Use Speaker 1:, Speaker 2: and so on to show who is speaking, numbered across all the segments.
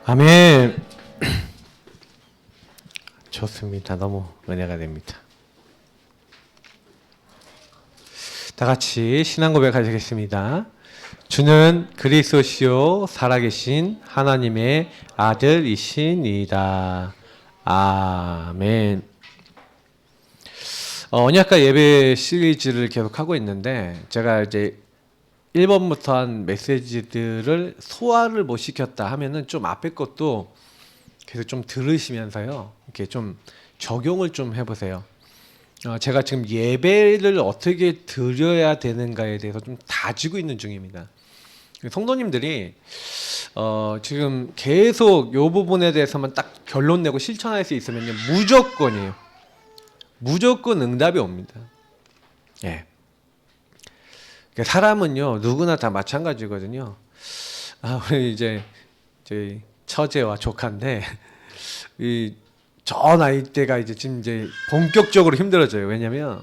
Speaker 1: 아멘. 좋습니다. 너무 은혜가 됩니다. 다 같이 신앙 고백하시겠습니다. 주는 그리스도시요 살아계신 하나님의 아들이시니이다. 아멘. 언약과 예배 시리즈를 계속 하고 있는데 제가 이제 1번부터 한 메시지들을 소화를 못 시켰다 하면은 좀 앞에 것도 계속 좀 들으시면서요. 이렇게 좀 적용을 좀 해보세요. 제가 지금 예배를 어떻게 드려야 되는가에 대해서 좀 다지고 있는 중입니다. 성도님들이 지금 계속 이 부분에 대해서만 딱 결론 내고 실천할 수 있으면요, 무조건이에요. 무조건 응답이 옵니다. 예. 사람은요 누구나 다 마찬가지거든요. 우리 이제 저희 처제와 조카인데 저 나이대가 이제 지금 이제 본격적으로 힘들어져요. 왜냐면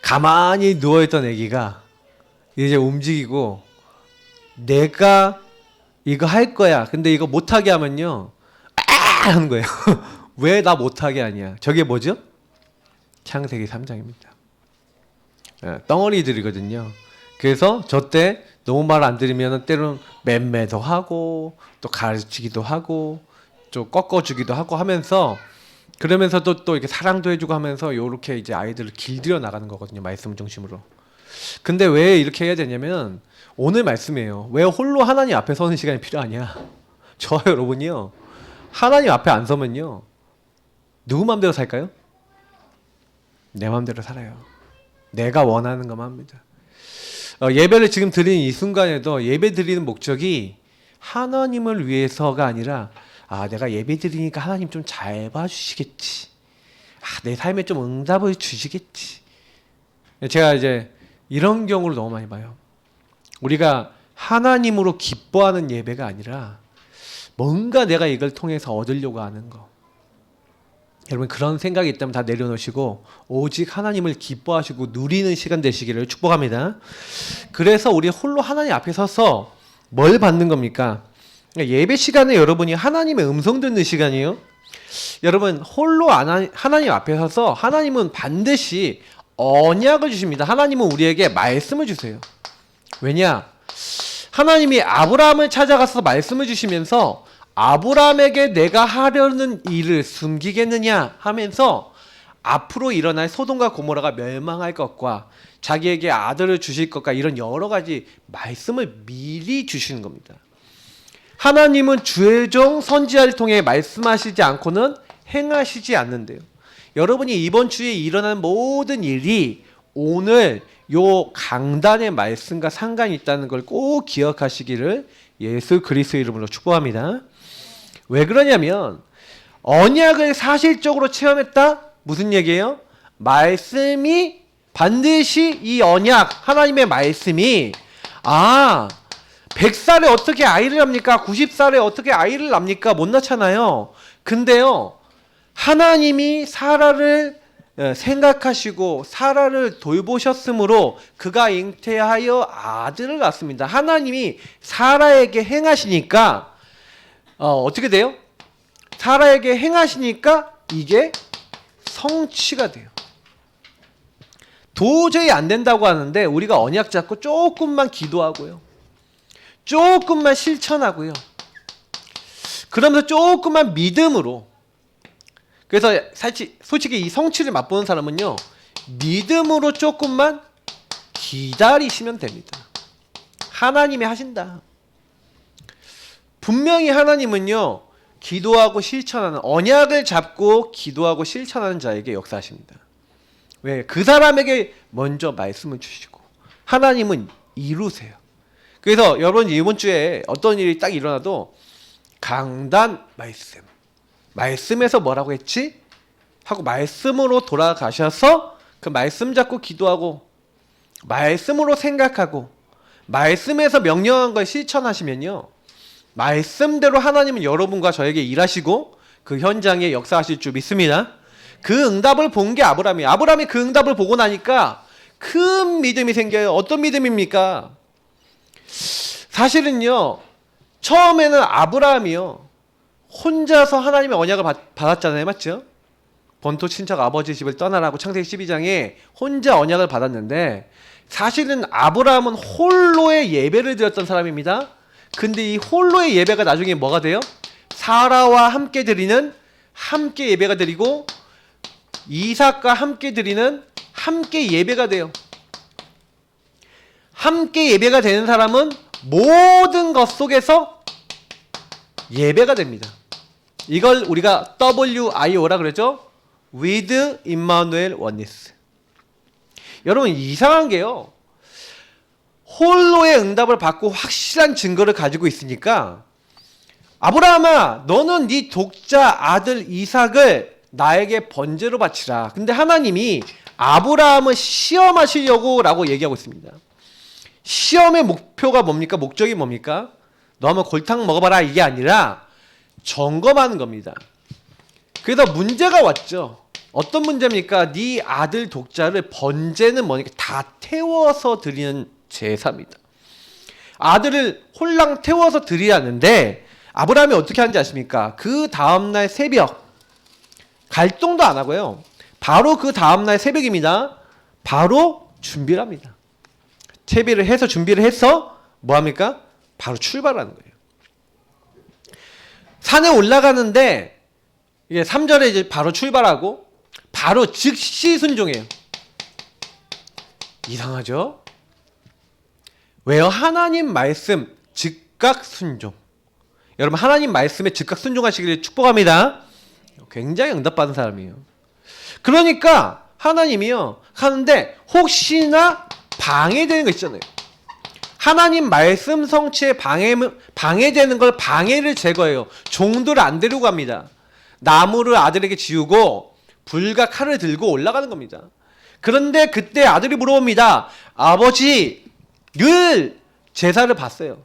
Speaker 1: 가만히 누워있던 아기가 이제 움직이고 내가 이거 할 거야. 근데 이거 못하게 하면요 하는 거예요. 왜 나 못하게 하냐. 저게 뭐죠? 창세기 3장입니다. 덩어리들이거든요. 그래서 저 때 너무 말 안 들으면 때로는 맴매도 하고 또 가르치기도 하고 좀 꺾어주기도 하고 하면서 그러면서도 또 이렇게 사랑도 해주고 하면서 요렇게 이제 아이들을 길들여 나가는 거거든요. 말씀 중심으로. 근데 왜 이렇게 해야 되냐면 오늘 말씀이에요. 왜 홀로 하나님 앞에 서는 시간이 필요하냐. 저 여러분이요. 하나님 앞에 안 서면요. 누구 맘대로 살까요? 내 맘대로 살아요. 내가 원하는 것만 합니다. 예배를 지금 드리는 이 순간에도 예배 드리는 목적이 하나님을 위해서가 아니라 내가 예배 드리니까 하나님 좀 잘 봐주시겠지. 내 삶에 좀 응답을 주시겠지. 제가 이제 이런 경우를 너무 많이 봐요. 우리가 하나님으로 기뻐하는 예배가 아니라 뭔가 내가 이걸 통해서 얻으려고 하는 거. 여러분 그런 생각이 있다면 다 내려놓으시고 오직 하나님을 기뻐하시고 누리는 시간 되시기를 축복합니다. 그래서 우리 홀로 하나님 앞에 서서 뭘 받는 겁니까? 예배 시간에 여러분이 하나님의 음성 듣는 시간이에요. 여러분 홀로 하나님 앞에 서서 하나님은 반드시 언약을 주십니다. 하나님은 우리에게 말씀을 주세요. 왜냐? 하나님이 아브라함을 찾아가서 말씀을 주시면서 아브라함에게 내가 하려는 일을 숨기겠느냐 하면서 앞으로 일어날 소돔과 고모라가 멸망할 것과 자기에게 아들을 주실 것과 이런 여러 가지 말씀을 미리 주시는 겁니다. 하나님은 주의종 선지자를 통해 말씀하시지 않고는 행하시지 않는데요. 여러분이 이번 주에 일어난 모든 일이 오늘 요 강단의 말씀과 상관이 있다는 걸 꼭 기억하시기를 예수 그리스도의 이름으로 축복합니다. 왜 그러냐면 언약을 사실적으로 체험했다? 무슨 얘기예요? 말씀이 반드시 이 언약 하나님의 말씀이 100살에 어떻게 아이를 낳습니까? 90살에 어떻게 아이를 낳습니까? 못 낳잖아요. 근데요 하나님이 사라를 생각하시고 사라를 돌보셨으므로 그가 잉태하여 아들을 낳습니다. 하나님이 사라에게 행하시니까 어떻게 돼요? 사라에게 행하시니까 이게 성취가 돼요. 도저히 안 된다고 하는데 우리가 언약 잡고 조금만 기도하고요. 조금만 실천하고요. 그러면서 조금만 믿음으로. 그래서 솔직히 이 성취를 맛보는 사람은요. 믿음으로 조금만 기다리시면 됩니다. 하나님이 하신다. 분명히 하나님은요. 기도하고 실천하는 언약을 잡고 기도하고 실천하는 자에게 역사하십니다. 왜? 그 사람에게 먼저 말씀을 주시고 하나님은 이루세요. 그래서 여러분 이번 주에 어떤 일이 딱 일어나도 강단 말씀에서 뭐라고 했지? 하고 말씀으로 돌아가셔서 그 말씀 잡고 기도하고 말씀으로 생각하고 말씀에서 명령한 걸 실천하시면요. 말씀대로 하나님은 여러분과 저에게 일하시고 그 현장에 역사하실 줄 믿습니다. 그 응답을 본 게 아브라함이에요. 아브라함이 그 응답을 보고 나니까 큰 믿음이 생겨요. 어떤 믿음입니까? 사실은요. 처음에는 아브라함이요, 혼자서 하나님의 언약을 받았잖아요. 맞죠? 본토 친척 아버지 집을 떠나라고 창세기 12장에 혼자 언약을 받았는데, 사실은 아브라함은 홀로의 예배를 드렸던 사람입니다. 근데 이 홀로의 예배가 나중에 뭐가 돼요? 사라와 함께 드리는 함께 예배가 드리고, 이삭과 함께 드리는 함께 예배가 돼요. 함께 예배가 되는 사람은 모든 것 속에서 예배가 됩니다. 이걸 우리가 WIO라 그러죠? With Immanuel Oneness. 여러분, 이상한 게요, 홀로의 응답을 받고 확실한 증거를 가지고 있으니까, 아브라함아, 너는 네 독자 아들 이삭을 나에게 번제로 바치라. 근데 하나님이 아브라함을 시험하시려고 라고 얘기하고 있습니다. 시험의 목표가 뭡니까? 목적이 뭡니까? 너 한번 골탕 먹어봐라, 이게 아니라 점검하는 겁니다. 그래서 문제가 왔죠. 어떤 문제입니까? 네 아들 독자를, 번제는 뭐니까 다 태워서 드리는 제사입니다. 아들을 홀랑 태워서 드리라는데, 아브라함이 어떻게 하는지 아십니까? 그 다음날 새벽, 갈등도 안 하고요, 바로 그 다음날 새벽입니다. 바로 준비를 합니다. 채비를 해서 준비를 해서 뭐합니까? 바로 출발하는 거예요. 산에 올라가는데, 이게 3절에 이제 바로 출발하고 바로 즉시 순종해요. 이상하죠? 왜요? 하나님 말씀 즉각 순종. 여러분, 하나님 말씀에 즉각 순종하시기를 축복합니다. 굉장히 응답받은 사람이에요. 그러니까 하나님이요, 하는데 혹시나 방해되는 거 있잖아요. 하나님 말씀 성취에 방해되는 걸, 방해를 제거해요. 종들을 안 데리고 갑니다. 나무를 아들에게 지우고 불과 칼을 들고 올라가는 겁니다. 그런데 그때 아들이 물어봅니다. 아버지, 늘 제사를 봤어요.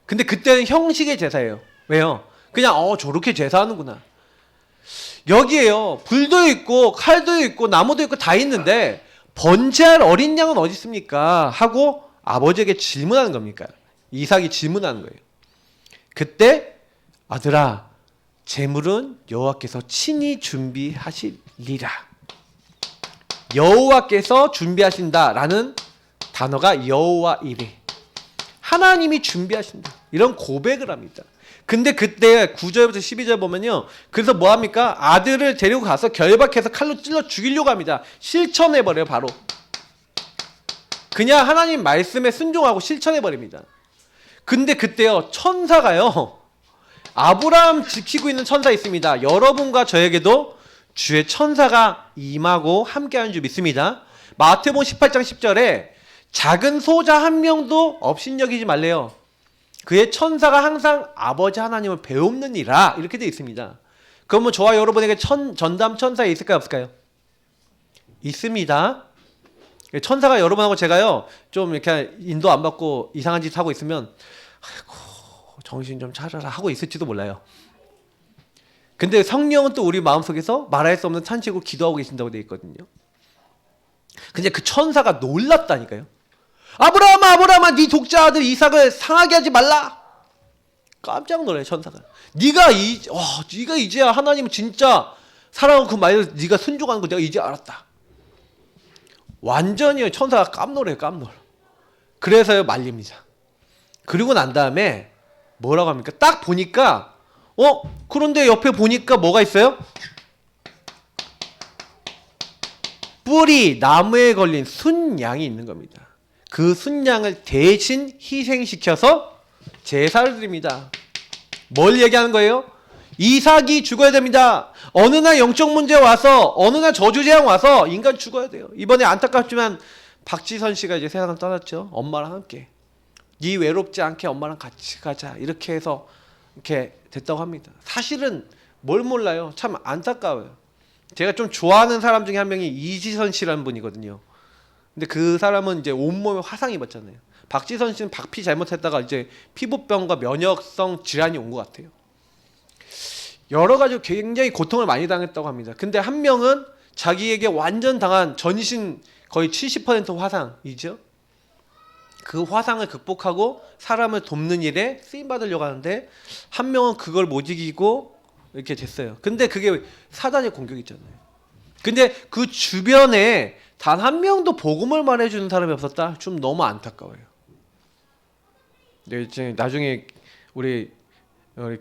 Speaker 1: 근데 그때는 형식의 제사예요. 왜요? 그냥 저렇게 제사하는구나. 여기에요, 불도 있고 칼도 있고 나무도 있고 다 있는데 번제할 어린 양은 어디 있습니까? 하고 아버지에게 질문하는 겁니까? 이삭이 질문하는 거예요. 그때 아들아, 제물은 여호와께서 친히 준비하시리라. 여호와께서 준비하신다라는 단어가 여호와 이레, 하나님이 준비하신다, 이런 고백을 합니다. 근데 그때 9절부터 12절 보면요, 그래서 뭐합니까? 아들을 데리고 가서 결박해서 칼로 찔러 죽이려고 합니다. 실천해버려요. 바로 그냥 하나님 말씀에 순종하고 실천해버립니다. 근데 그때요, 천사가요, 아브라함 지키고 있는 천사 있습니다. 여러분과 저에게도 주의 천사가 임하고 함께하는 줄 믿습니다. 마태복음 18장 10절에 작은 소자 한 명도 업신여기지 말래요. 그의 천사가 항상 아버지 하나님을 배웁느니라, 이렇게 되어 있습니다. 그러면 저와 여러분에게 전담 천사 있을까요, 없을까요? 있습니다. 천사가 여러분하고 제가요, 좀 이렇게 인도 안 받고 이상한 짓 하고 있으면 아이고 정신 좀 차려라 하고 있을지도 몰라요. 근데 성령은 또 우리 마음속에서 말할 수 없는 탄식으로 기도하고 계신다고 되어 있거든요. 근데 그 천사가 놀랐다니까요. 아브라함아, 네 독자 아들 이삭을 상하게 하지 말라. 깜짝 놀라요, 천사가. 네가 이제야 하나님 진짜 사랑하고 그 말을 네가 순종하는 거 내가 이제 알았다. 완전히 천사가 깜놀해요, 깜놀. 그래서요, 말립니다. 그리고 난 다음에 뭐라고 합니까? 딱 보니까 그런데 옆에 보니까 뭐가 있어요? 뿔이 나무에 걸린 순양이 있는 겁니다. 그 순양을 대신 희생시켜서 제사를 드립니다. 뭘 얘기하는 거예요? 이삭이 죽어야 됩니다. 어느 날 영적 문제 와서, 어느 날 저주재앙 와서 인간 죽어야 돼요. 이번에 안타깝지만 박지선 씨가 이제 세상을 떠났죠. 엄마랑 함께. 네 외롭지 않게 엄마랑 같이 가자, 이렇게 해서 이렇게 됐다고 합니다. 사실은 뭘 몰라요. 참 안타까워요. 제가 좀 좋아하는 사람 중에 한 명이 이지선 씨라는 분이거든요. 근데 그 사람은 이제 온몸에 화상 입었잖아요. 박지선 씨는 박피 잘못했다가 이제 피부병과 면역성 질환이 온 것 같아요. 여러 가지 굉장히 고통을 많이 당했다고 합니다. 근데 한 명은 자기에게 완전 당한 전신 거의 70% 화상이죠. 그 화상을 극복하고 사람을 돕는 일에 쓰임 받으려고 하는데 한 명은 그걸 못 이기고 이렇게 됐어요. 근데 그게 사단의 공격이잖아요. 근데 그 주변에 단 한 명도 복음을 말해주는 사람이 없었다? 좀 너무 안타까워요. 이제 나중에 우리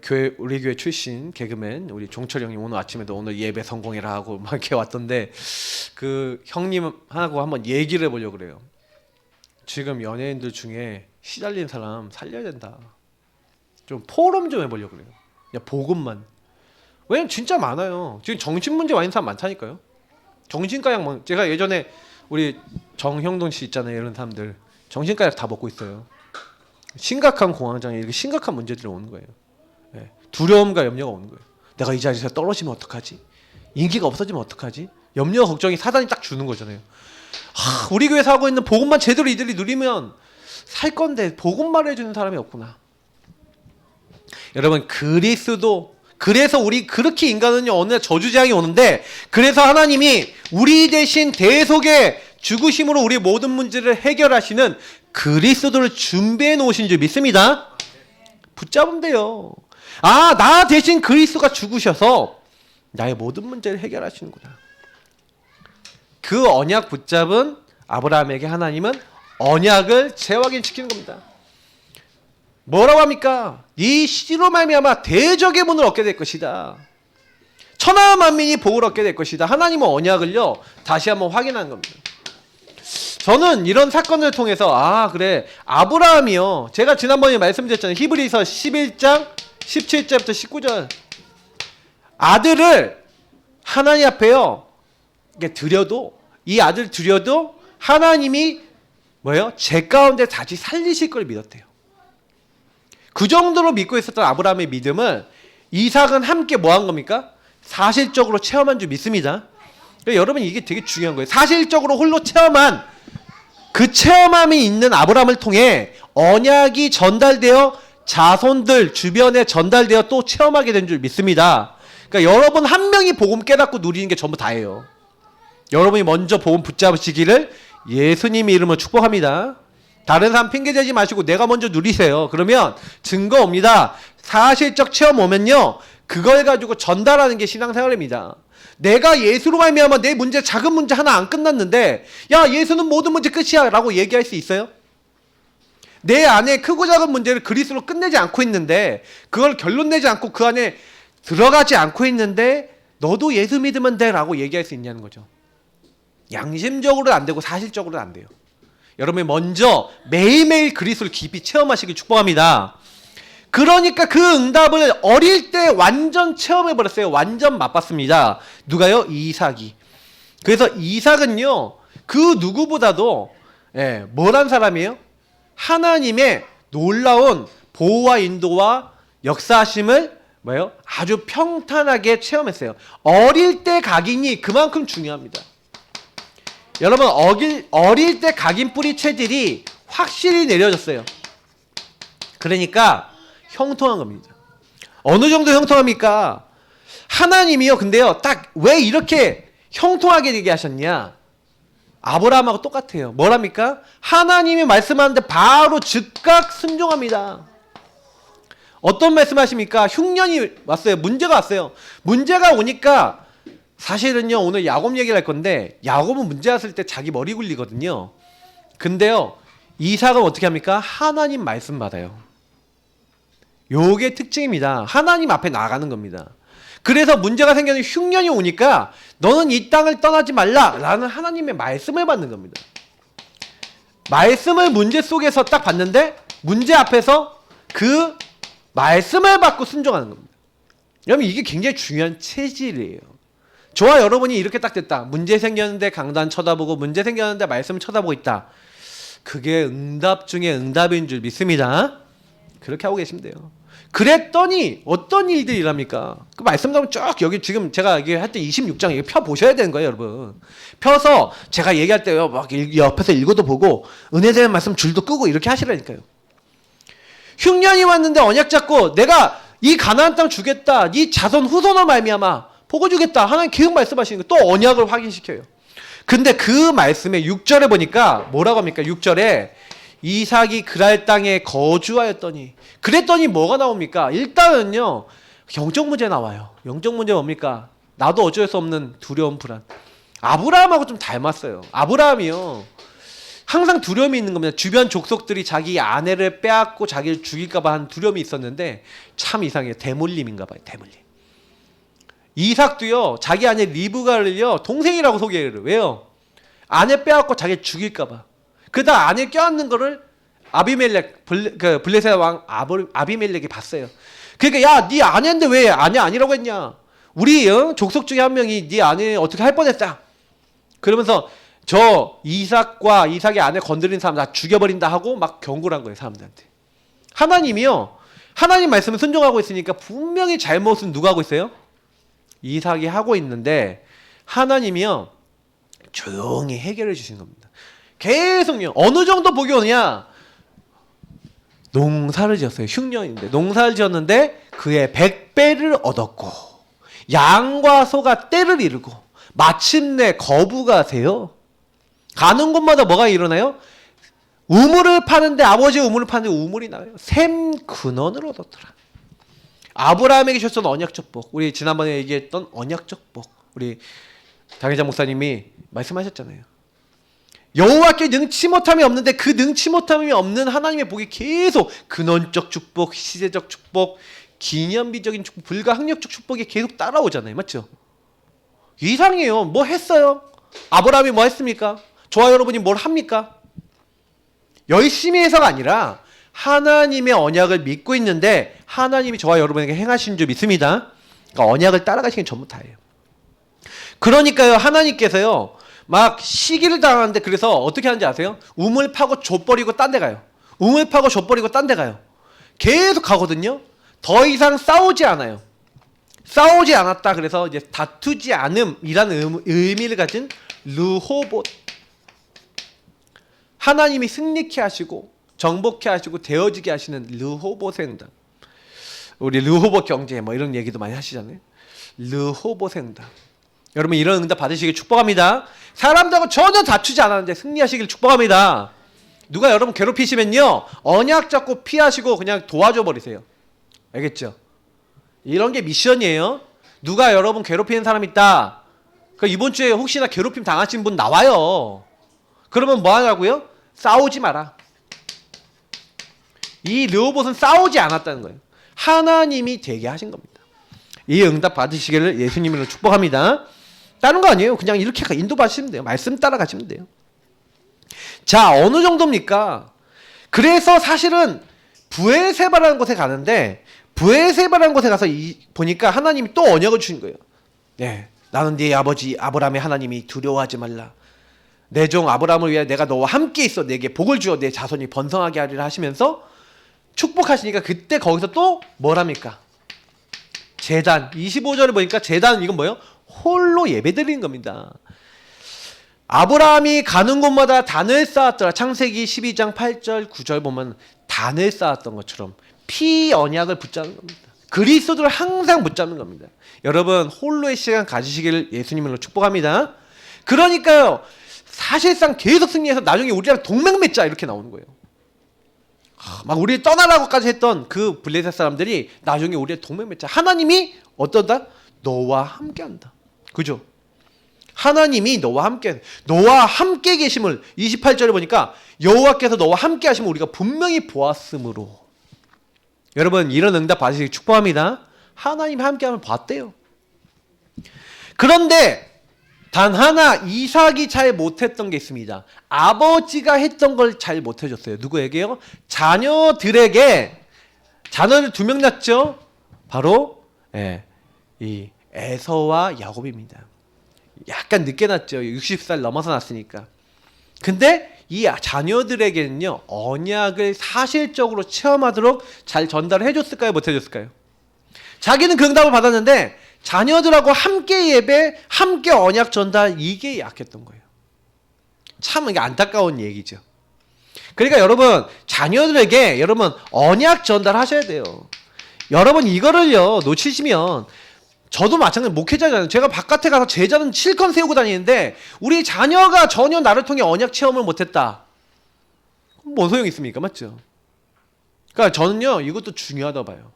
Speaker 1: 교회 출신 개그맨 우리 종철 형님 오늘 아침에도 오늘 예배 성공해라 하고 막 이렇게 왔던데 그 형님하고 한번 얘기를 해보려고 그래요. 지금 연예인들 중에 시달린 사람 살려야 된다. 좀 포럼 좀 해보려고 그래요. 그냥 복음만. 왜냐면 진짜 많아요. 지금 정신 문제 와 있는 사람 많다니까요. 정신과 약 제가 예전에 우리 정형돈 씨 있잖아요. 이런 사람들 정신과 약 다 먹고 있어요. 심각한 공황장애 이렇게 심각한 문제들이 오는 거예요. 네. 두려움과 염려가 오는 거예요. 내가 이 자리에서 떨어지면 어떡하지? 인기가 없어지면 어떡하지? 염려 걱정이 사단이 딱 주는 거잖아요. 우리 교회에서 하고 있는 복음만 제대로 이들이 누리면 살 건데 복음 말해주는 사람이 없구나. 여러분 그리스도 그래서 우리 그렇게 인간은요 어느 날 저주재앙이 오는데 그래서 하나님이 우리 대신 대속의 죽으심으로 우리 모든 문제를 해결하시는 그리스도를 준비해 놓으신 줄 믿습니다. 붙잡으면 돼요. 아, 나 대신 그리스도가 죽으셔서 나의 모든 문제를 해결하시는구나. 그 언약 붙잡은 아브라함에게 하나님은 언약을 재확인시키는 겁니다. 뭐라고 합니까? 이 씨로 말미암아 대적의 문을 얻게 될 것이다. 천하 만민이 복을 얻게 될 것이다. 하나님은 언약을요 다시 한번 확인하는 겁니다. 저는 이런 사건을 통해서 그래 아브라함이요 제가 지난번에 말씀드렸잖아요. 히브리서 11장 17절부터 19절 아들을 하나님 앞에요 드려도 이 아들 드려도 하나님이 뭐예요? 제 가운데 다시 살리실 걸 믿었대요. 그 정도로 믿고 있었던 아브라함의 믿음을 이삭은 함께 뭐 한 겁니까? 사실적으로 체험한 줄 믿습니다. 그러니까 여러분 이게 되게 중요한 거예요. 사실적으로 홀로 체험한 그 체험함이 있는 아브라함을 통해 언약이 전달되어 자손들 주변에 전달되어 또 체험하게 된 줄 믿습니다. 그러니까 여러분 한 명이 복음 깨닫고 누리는 게 전부 다예요. 여러분이 먼저 복음 붙잡으시기를 예수님의 이름으로 축복합니다. 다른 사람 핑계대지 마시고 내가 먼저 누리세요. 그러면 증거 옵니다. 사실적 체험 오면요 그걸 가지고 전달하는 게 신앙생활입니다. 내가 예수로 말미암아 내 문제 작은 문제 하나 안 끝났는데 야 예수는 모든 문제 끝이야 라고 얘기할 수 있어요? 내 안에 크고 작은 문제를 그리스도로 끝내지 않고 있는데 그걸 결론 내지 않고 그 안에 들어가지 않고 있는데 너도 예수 믿으면 돼 라고 얘기할 수 있냐는 거죠. 양심적으로는 안 되고 사실적으로는 안 돼요. 여러분이 먼저 매일매일 그리스도를 깊이 체험하시길 축복합니다. 그러니까 그 응답을 어릴 때 완전 체험해버렸어요. 완전 맛봤습니다. 누가요? 이삭이. 그래서 이삭은요 그 누구보다도 뭐란 사람이에요? 하나님의 놀라운 보호와 인도와 역사하심을 뭐예요? 아주 평탄하게 체험했어요. 어릴 때 각인이 그만큼 중요합니다. 여러분 어릴 때 각인 뿌리 체질이 확실히 내려졌어요. 그러니까 형통한 겁니다. 어느 정도 형통합니까? 하나님이요 근데요 딱 왜 이렇게 형통하게 되게 하셨냐? 아브라함하고 똑같아요. 뭐랍니까? 하나님이 말씀하는데 바로 즉각 순종합니다. 어떤 말씀하십니까? 흉년이 왔어요. 문제가 왔어요. 문제가 오니까 사실은요 오늘 야곱 얘기를 할 건데 야곱은 문제 왔을 때 자기 머리 굴리거든요. 근데요 이삭은 어떻게 합니까? 하나님 말씀 받아요. 요게 특징입니다. 하나님 앞에 나가는 겁니다. 그래서 문제가 생겼는데 흉년이 오니까 너는 이 땅을 떠나지 말라 라는 하나님의 말씀을 받는 겁니다. 말씀을 문제 속에서 딱 봤는데 문제 앞에서 그 말씀을 받고 순종하는 겁니다. 여러분 이게 굉장히 중요한 체질이에요. 저와 여러분이 이렇게 딱 됐다. 문제 생겼는데 강단 쳐다보고 문제 생겼는데 말씀을 쳐다보고 있다. 그게 응답 중에 응답인 줄 믿습니다. 그렇게 하고 계시면 돼요. 그랬더니 어떤 일들이 일합니까? 그 말씀 나오면 쭉 여기 지금 제가 얘기할 때 26장 이거 펴 보셔야 되는 거예요, 여러분. 펴서 제가 얘기할 때요 막 옆에서 읽어도 보고 은혜되는 말씀 줄도 끄고 이렇게 하시라니까요. 흉년이 왔는데 언약 잡고 내가 이 가나안 땅 주겠다. 네 자손 후손으로 말미암아 복을 주겠다. 하나님 계속 말씀하시는 거 또 언약을 확인시켜요. 근데 그 말씀에 6절에 보니까 뭐라고 합니까? 6절에 이삭이 그랄 땅에 거주하였더니. 그랬더니 뭐가 나옵니까? 일단은요, 영적 문제 나와요. 영적 문제 뭡니까? 나도 어쩔 수 없는 두려움, 불안. 아브라함하고 좀 닮았어요. 아브라함이요, 항상 두려움이 있는 겁니다. 주변 족속들이 자기 아내를 빼앗고 자기를 죽일까봐 한 두려움이 있었는데 참 이상해요. 대물림인가 봐요. 대물림. 이삭도요, 자기 아내 리브가를요 동생이라고 소개해요. 왜요? 아내 빼앗고 자기를 죽일까봐. 그러다 아내 껴안는 거를 아비멜렉, 블레셋 왕 아비멜렉이 봤어요. 그러니까 야, 네 아내인데 왜 아내 아니라고 했냐? 우리 족속 중에 한 명이 네 아내 어떻게 할 뻔했다. 그러면서 저 이삭과 이삭의 아내 건드린 사람 다 죽여버린다 하고 막 경고를 한 거예요, 사람들한테. 하나님이요, 하나님 말씀을 순종하고 있으니까 분명히 잘못은 누가 하고 있어요? 이삭이 하고 있는데 하나님이요 조용히 해결해 주신 겁니다. 계속요. 어느 정도 복이 오느냐? 농사를 지었어요. 흉년인데 농사를 지었는데 그의 100배를 얻었고 양과 소가 떼를 이루고 마침내 거부가 돼요. 가는 곳마다 뭐가 일어나요? 우물을 파는데, 아버지의 우물을 파는데 우물이 나와요. 샘 근원을 얻었더라. 아브라함에게 주셨던 언약적 복, 우리 지난번에 얘기했던 언약적 복, 우리 당회장 목사님이 말씀하셨잖아요. 여호와께 능치 못함이 없는데 그 능치 못함이 없는 하나님의 복이 계속 근원적 축복, 시대적 축복, 기념비적인 축복, 불가항력적 축복이 계속 따라오잖아요. 맞죠? 이상해요. 뭐 했어요? 아브라함이 뭐 했습니까? 저와 여러분이 뭘 합니까? 열심히 해서가 아니라 하나님의 언약을 믿고 있는데 하나님이 저와 여러분에게 행하신 줄 믿습니다. 그러니까 언약을 따라가시는 게 전부 다예요. 그러니까요, 하나님께서요 막 시기를 당하는데, 그래서 어떻게 하는지 아세요? 우물 파고 좆버리고 딴 데 가요. 우물 파고 좆버리고 딴 데 가요. 계속 가거든요. 더 이상 싸우지 않아요. 싸우지 않았다. 그래서 이제 다투지 않음이라는 의미를 가진 르호봇, 하나님이 승리케 하시고 정복케 하시고 되어지게 하시는 르호봇의 응답. 우리 르호봇 경제 뭐 이런 얘기도 많이 하시잖아요. 르호봇의 응답. 여러분 이런 응답 받으시길 축복합니다. 사람들하고 전혀 다투지 않았는데 승리하시길 축복합니다. 누가 여러분 괴롭히시면요, 언약 잡고 피하시고 그냥 도와줘 버리세요. 알겠죠? 이런 게 미션이에요. 누가 여러분 괴롭히는 사람 있다, 그 이번 주에 혹시나 괴롭힘 당하신 분 나와요. 그러면 뭐 하냐고요? 싸우지 마라. 이 르호봇은 싸우지 않았다는 거예요. 하나님이 되게 하신 겁니다. 이 응답 받으시기를 예수님으로 축복합니다. 다른 거 아니에요. 그냥 이렇게 인도 받으시면 돼요. 말씀 따라가시면 돼요. 자, 어느 정도입니까? 그래서 사실은 브엘세바라는 곳에 가는데, 브엘세바라는 곳에 가서 보니까 하나님이 또 언약을 주신 거예요. 네, 나는 네 아버지 아브라함의 하나님이, 두려워하지 말라. 내 종 아브라함을 위하여 내가 너와 함께 있어 내게 복을 주어 내 자손이 번성하게 하리라 하시면서 축복하시니까, 그때 거기서 또 뭐랍니까? 제단. 25절을 보니까 제단, 이건 뭐예요? 홀로 예배드리는 겁니다. 아브라함이 가는 곳마다 단을 쌓았더라. 창세기 12장 8절 9절 보면 단을 쌓았던 것처럼 피 언약을 붙잡는 겁니다. 그리스도를 항상 붙잡는 겁니다. 여러분 홀로의 시간 가지시기를 예수님으로 축복합니다. 그러니까요, 사실상 계속 승리해서 나중에 우리랑 동맹 맺자 이렇게 나오는 거예요. 막 우리를 떠나라고까지 했던 그 블레셋 사람들이 나중에 우리의 동맹 맺자. 하나님이 어떤다? 너와 함께한다. 그죠? 하나님이 너와 함께 계심을 28절에 보니까 여호와께서 너와 함께 하심을 우리가 분명히 보았으므로. 여러분 이런 응답 받으시기 축복합니다. 하나님 함께함을 봤대요. 그런데 단 하나 이삭이 잘 못했던 게 있습니다. 아버지가 했던 걸 잘 못해줬어요. 누구에게요? 자녀들에게. 자녀를 2명 낳죠. 바로 이 에서와 야곱입니다. 약간 늦게 낳죠. 60살 넘어서 낳았으니까. 근데 이 자녀들에게는요, 언약을 사실적으로 체험하도록 잘 전달을 해줬을까요? 못해줬을까요? 자기는 그 응답을 받았는데 자녀들하고 함께 예배, 함께 언약 전달, 이게 약했던 거예요. 참 이게 안타까운 얘기죠. 그러니까 여러분 자녀들에게 여러분 언약 전달하셔야 돼요. 여러분 이거를요 놓치시면, 저도 마찬가지로 목회자잖아요. 제가 바깥에 가서 제자는 실컷 세우고 다니는데 우리 자녀가 전혀 나를 통해 언약 체험을 못했다. 뭔 소용이 있습니까? 맞죠? 그러니까 저는요 이것도 중요하다고 봐요.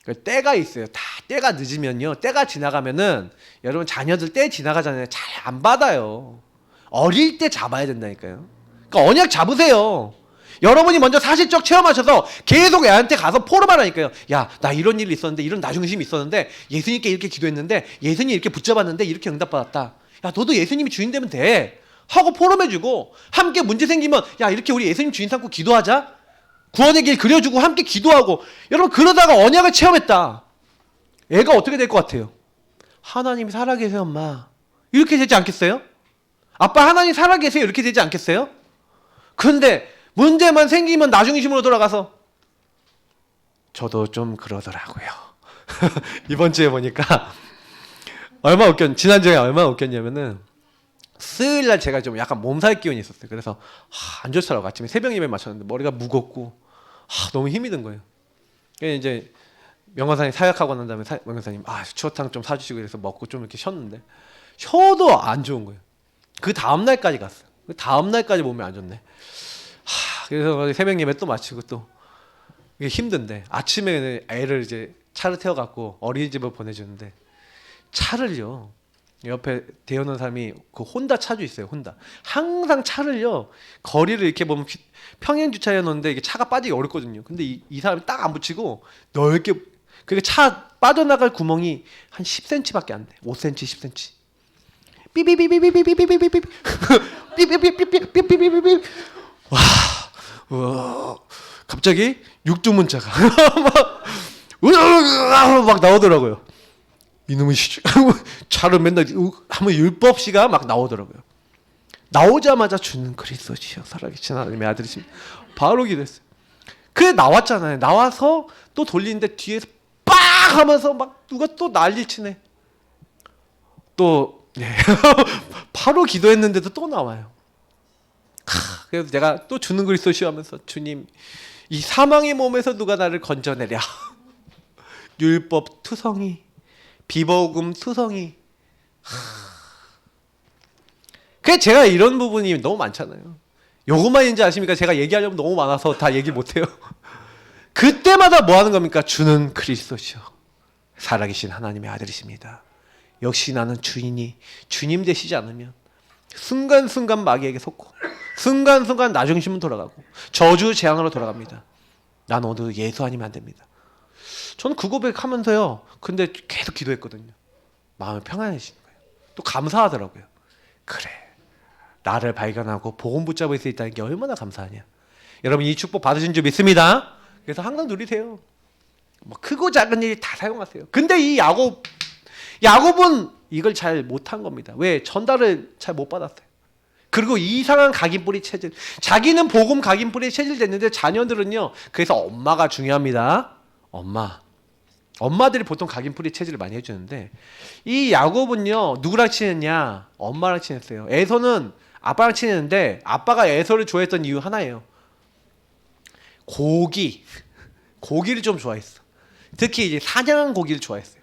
Speaker 1: 그러니까 때가 있어요. 다 때가 늦으면요, 때가 지나가면은 여러분 자녀들 때 지나가잖아요. 잘 안 받아요. 어릴 때 잡아야 된다니까요. 그러니까 언약 잡으세요. 여러분이 먼저 사실적 체험하셔서 계속 애한테 가서 포럼하라니까요. 야, 나 이런 일이 있었는데, 이런 나중심이 있었는데, 예수님께 이렇게 기도했는데, 예수님 이렇게 붙잡았는데 이렇게 응답받았다. 야, 너도 예수님이 주인 되면 돼 하고 포럼해주고, 함께 문제 생기면 야, 이렇게 우리 예수님 주인 삼고 기도하자, 구원의 길 그려주고 함께 기도하고. 여러분 그러다가 언약을 체험했다, 애가 어떻게 될 것 같아요? 하나님이 살아계세요 엄마, 이렇게 되지 않겠어요? 아빠 하나님 살아계세요, 이렇게 되지 않겠어요? 그런데 문제만 생기면 나중심으로 돌아가서 저도 좀 그러더라고요. 이번 주에 보니까 지난주에 얼마나 웃겼냐면은, 수요일날 제가 좀 약간 몸살 기운이 있었어요. 그래서 안 좋더라고. 아침에 새벽 예배 마쳤는데 머리가 무겁고 너무 힘이 든 거예요. 그래서 이제 명관사님 사역하고 난 다음에 명관사님 추어탕 좀 사주시고 그래서 먹고 좀 이렇게 쉬었는데, 쉬어도 안 좋은 거예요. 그 다음날까지 갔어요. 그 다음날까지 몸이 안 좋네. 그래서 새벽 예배 또 마치고 또 이게 힘든데, 아침에 애를 이제 차를 태워갖고 어린이집을 보내주는데, 차를요, 옆에 대우는 사람이 그 혼다 차주 있어요. 혼다. 항상 차를요, 거리를 이렇게 보면 평행 주차해 놓는데 이게 차가 빠지기 어렵거든요. 근데 이 사람이 딱 안 붙이고 넓게, 그게 차 빠져나갈 구멍이 한 10cm밖에 안 돼. 5cm, 10cm. 삐삐삐삐삐삐삐삐삐삐삐 삐삐삐삐삐삐삐삐삐. 와, 갑자기 육두문자가 막 나오더라고요. 이놈의 차를 맨날 하면 율법시가 막 나오더라고요. 나오자마자 주는 그리스도시여 살아계신 하나님의 아들이십니다, 바로 기도했어요. 그래 나왔잖아요. 나와서 또 돌리는데 뒤에서 빡 하면서 막 누가 또 난리 치네. 또 바로 기도했는데도 또 나와요. 그래서 내가 또 주는 그리스도시여 하면서, 주님 이 사망의 몸에서 누가 나를 건져내랴. 율법 투성이, 비복음 투성이. 그래 제가 이런 부분이 너무 많잖아요. 요것만인지 아십니까? 제가 얘기하려면 너무 많아서 다 얘기 못해요. 그때마다 뭐 하는 겁니까? 주는 그리스도시여 살아계신 하나님의 아들이십니다. 역시 나는 주님 되시지 않으면 순간순간 마귀에게 속고, 순간순간 나중심은 돌아가고 저주 재앙으로 돌아갑니다. 난 오늘 예수 아니면 안 됩니다. 저는 그 고백하면서요, 근데 계속 기도했거든요. 마음이 평안해지는 거예요. 또 감사하더라고요. 그래, 나를 발견하고 복음 붙잡을 수 있다는 게 얼마나 감사하냐. 여러분 이 축복 받으신 줄 믿습니다. 그래서 항상 누리세요. 뭐 크고 작은 일 다 사용하세요. 근데 이 야곱은 이걸 잘 못한 겁니다. 왜? 전달을 잘 못 받았어요. 그리고 이상한 각인뿌리 체질, 자기는 복음 각인뿌리 체질 됐는데 자녀들은요, 그래서 엄마가 중요합니다. 엄마들이 보통 각인뿌리 체질을 많이 해주는데, 이 야곱은요 누구랑 친했냐? 엄마랑 친했어요. 에서는 아빠랑 친했는데, 아빠가 에서를 좋아했던 이유 하나예요. 고기를 좀 좋아했어. 특히 이제 사냥한 고기를 좋아했어요.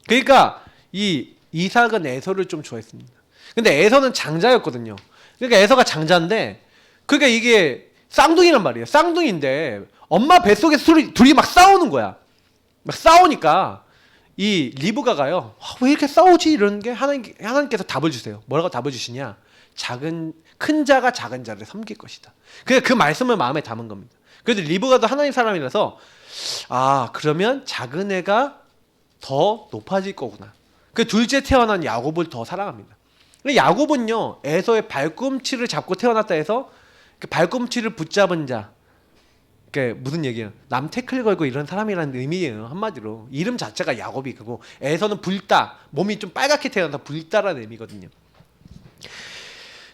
Speaker 1: 그러니까 이 이삭은 에서를 좀 좋아했습니다. 근데 에서는 장자였거든요. 그러니까 에서가 장자인데, 그러니까 이게 쌍둥이란 말이에요. 쌍둥이인데 엄마 뱃속에서 둘이 막 싸우는 거야. 막 싸우니까 이 리브가가요, 왜 이렇게 싸우지? 이러는 게 하나님께서 답을 주세요. 뭐라고 답을 주시냐? 큰 자가 작은 자를 섬길 것이다. 그래서 그 말씀을 마음에 담은 겁니다. 그래도 리브가도 하나님 사람이라서, 그러면 작은 애가 더 높아질 거구나. 그 둘째 태어난 야곱을 더 사랑합니다. 야곱은요 에서의 발꿈치를 잡고 태어났다 해서, 그 발꿈치를 붙잡은 자, 그게 무슨 얘기예요? 남 태클 걸고 이런 사람이라는 의미예요. 한마디로 이름 자체가 야곱이 그고, 에서는 불다, 몸이 좀 빨갛게 태어나서 불다라는 의미거든요.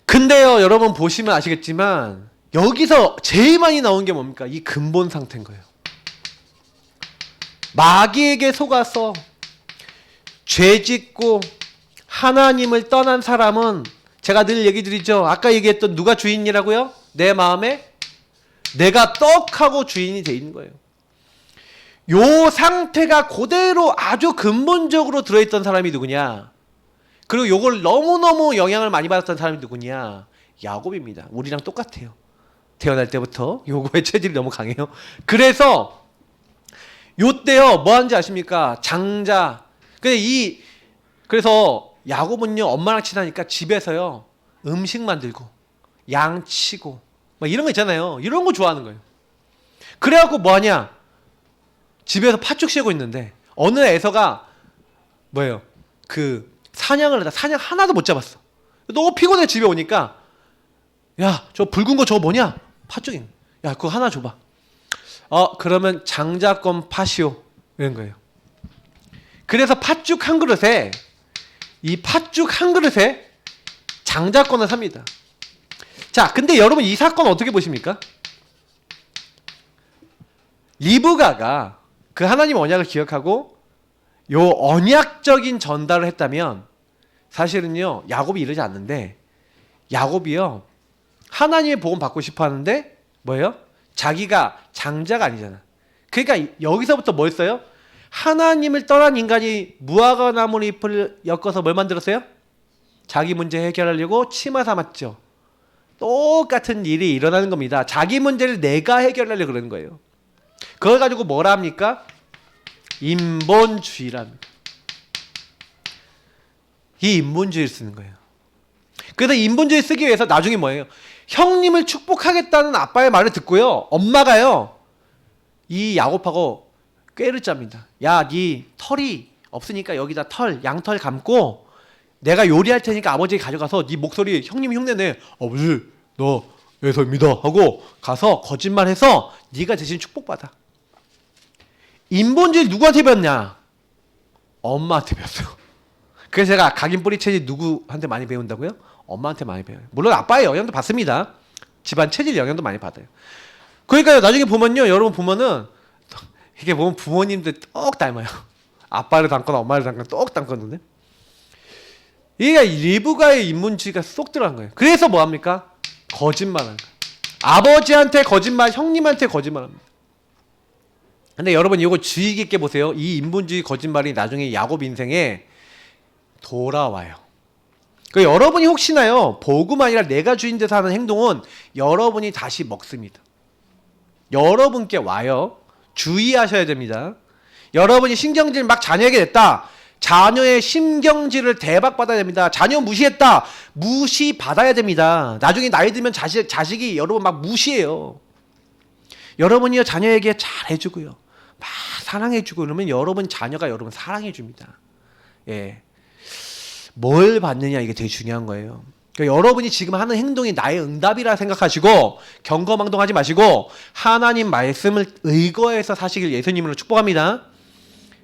Speaker 1: 근데요 여러분 보시면 아시겠지만, 여기서 제일 많이 나온 게 뭡니까? 이 근본 상태인 거예요. 마귀에게 속아서 죄짓고 하나님을 떠난 사람은, 제가 늘 얘기 드리죠. 아까 얘기했던 누가 주인이라고요? 내 마음에 내가 떡하고 주인이 돼 있는 거예요. 요 상태가 그대로 아주 근본적으로 들어있던 사람이 누구냐? 그리고 요걸 너무너무 영향을 많이 받았던 사람이 누구냐? 야곱입니다. 우리랑 똑같아요. 태어날 때부터 요거의 체질이 너무 강해요. 그래서 요때요 뭐 하는지 아십니까? 장자. 그래서 야곱은요 엄마랑 친하니까 집에서요 음식 만들고 양 치고 막 이런 거 있잖아요. 이런 거 좋아하는 거예요. 그래갖고 뭐 하냐? 집에서 팥죽 씌우고 있는데 어느 에서가 뭐예요? 그 사냥 하나도 못 잡았어. 너무 피곤해 집에 오니까 야 저 붉은 거 저거 뭐냐? 팥죽이. 야 그거 하나 줘봐. 그러면 장자권 팥이요 이런 거예요. 그래서 팥죽 한 그릇에 장자권을 삽니다. 자 근데 여러분 이 사건 어떻게 보십니까? 리브가가 그 하나님 언약을 기억하고 요 언약적인 전달을 했다면 사실은요 야곱이 이러지 않는데 야곱이요 하나님의 복음 받고 싶어 하는데 뭐예요? 자기가 장자가 아니잖아. 그러니까 여기서부터 뭐 했어요? 하나님을 떠난 인간이 무화과 나무 잎을 엮어서 뭘 만들었어요? 자기 문제 해결하려고 치마 삼았죠. 똑같은 일이 일어나는 겁니다. 자기 문제를 내가 해결하려고 그러는 거예요. 그걸 가지고 뭐라 합니까? 인본주의랍니다. 이 인본주의를 쓰는 거예요. 그래서 인본주의 쓰기 위해서 나중에 뭐예요? 형님을 축복하겠다는 아빠의 말을 듣고요. 엄마가요. 이 야곱하고 꾀를 짭니다. 야, 네 털이 없으니까 여기다 양털 감고 내가 요리할 테니까 아버지가 가져가서 네 목소리 형님 흉내내. 아버지, 나 예서입니다. 하고 가서 거짓말해서 네가 대신 축복받아. 인본주의 누구한테 배웠냐? 엄마한테 배웠어요. 그래서 제가 각인 뿌리 체질 누구한테 많이 배운다고요? 엄마한테 많이 배워요. 물론 아빠의 영향도 받습니다. 집안 체질 영향도 많이 받아요. 그러니까 나중에 보면요. 여러분 보면은 이게 보면 부모님들 똑 닮아요. 아빠를 닮거나 엄마를 닮거나 똑 닮거든요. 이게 리브가의 인본주의가 쏙 들어간 거예요. 그래서 뭐 합니까? 거짓말하는 거예요. 아버지한테 거짓말, 형님한테 거짓말합니다. 근데 여러분 이거 주의 깊게 보세요. 이 인본주의 거짓말이 나중에 야곱 인생에 돌아와요. 그 여러분이 혹시나요 복음 아니라 내가 주인 돼서 하는 행동은 여러분이 다시 먹습니다. 여러분께 와요. 주의하셔야 됩니다. 여러분이 신경질 막 자녀에게 냈다. 자녀의 신경질을 대박받아야 됩니다. 자녀 무시했다. 무시받아야 됩니다. 나중에 나이 들면 자식이 여러분 막 무시해요. 여러분이요 자녀에게 잘해주고요. 막 사랑해주고 그러면 여러분 자녀가 여러분 사랑해줍니다. 예. 뭘 받느냐 이게 되게 중요한 거예요. 그러니까 여러분이 지금 하는 행동이 나의 응답이라 생각하시고 경거망동하지 마시고 하나님 말씀을 의거해서 사시길 예수님으로 축복합니다.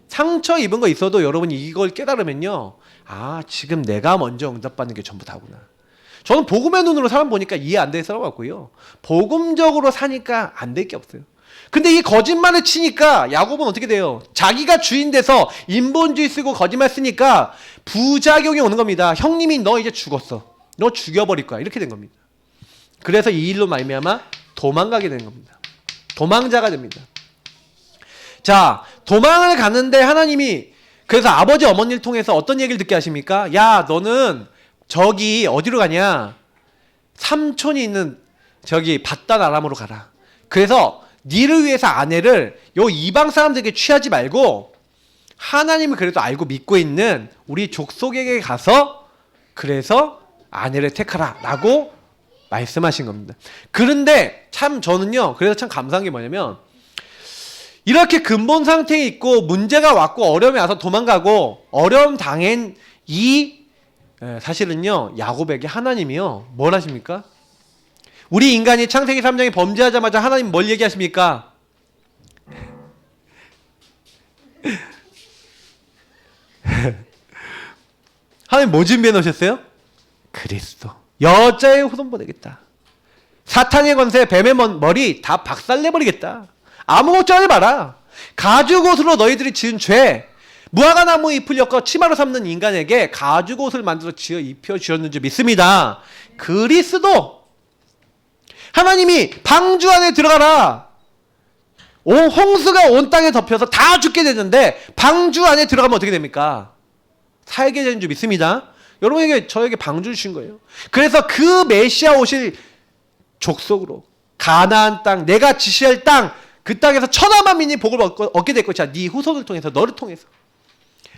Speaker 1: 상처 입은 거 있어도 여러분이 이걸 깨달으면요. 아 지금 내가 먼저 응답받는 게 전부 다구나. 저는 복음의 눈으로 사람 보니까 이해 안 되는 사람 같고요. 복음적으로 사니까 안 될 게 없어요. 근데 이 거짓말을 치니까 야곱은 어떻게 돼요? 자기가 주인 돼서 인본주의 쓰고 거짓말 쓰니까 부작용이 오는 겁니다. 형님이 너 이제 죽었어. 너 죽여버릴 거야. 이렇게 된 겁니다. 그래서 이 일로 말미암아 도망가게 된 겁니다. 도망자가 됩니다. 자, 도망을 갔는데 하나님이 그래서 아버지 어머니를 통해서 어떤 얘기를 듣게 하십니까? 야, 너는 저기 어디로 가냐? 삼촌이 있는 저기 밧단 아람으로 가라. 그래서 니를 위해서 아내를 요 이방 사람들에게 취하지 말고 하나님을 그래도 알고 믿고 있는 우리 족속에게 가서 그래서 아내를 택하라 라고 말씀하신 겁니다. 그런데 참 저는요 그래서 참 감사한 게 뭐냐면 이렇게 근본 상태에 있고 문제가 왔고 어려움이 와서 도망가고 어려움 당한 사실은요 야곱에게 하나님이요 뭘 하십니까? 우리 인간이 창세기 3장에 범죄하자마자 하나님 뭘 얘기하십니까? 하나님 뭐 준비해 놓으셨어요? 그리스도 여자의 후손 보내겠다. 사탄의 권세 뱀의 머리 다 박살내버리겠다. 아무 걱정하지 마라. 가죽옷으로 너희들이 지은 죄 무화과 나무 잎을 엮어 치마로 삼는 인간에게 가죽옷을 만들어 지어 입혀 주셨는 줄 믿습니다. 그리스도 하나님이 방주 안에 들어가라. 홍수가 온 땅에 덮여서 다 죽게 되는데 방주 안에 들어가면 어떻게 됩니까? 살게 되는 줄 믿습니다. 여러분에게 저에게 방주 주신 거예요. 그래서 그 메시아 오실 족속으로 가나안 땅, 내가 지시할 땅, 그 땅에서 천하만 민이 복을 얻게 될 것이야. 네 후손을 통해서, 너를 통해서.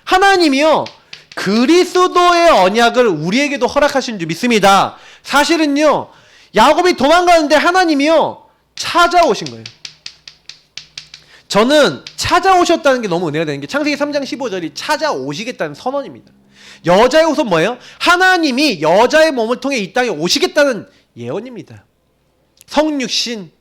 Speaker 1: 하나님이요, 그리스도의 언약을 우리에게도 허락하신 줄 믿습니다. 사실은요, 야곱이 도망가는데 하나님이요, 찾아오신 거예요. 저는 찾아오셨다는 게 너무 은혜가 되는 게 창세기 3장 15절이 찾아오시겠다는 선언입니다. 여자의 후손 뭐예요? 하나님이 여자의 몸을 통해 이 땅에 오시겠다는 예언입니다. 성육신,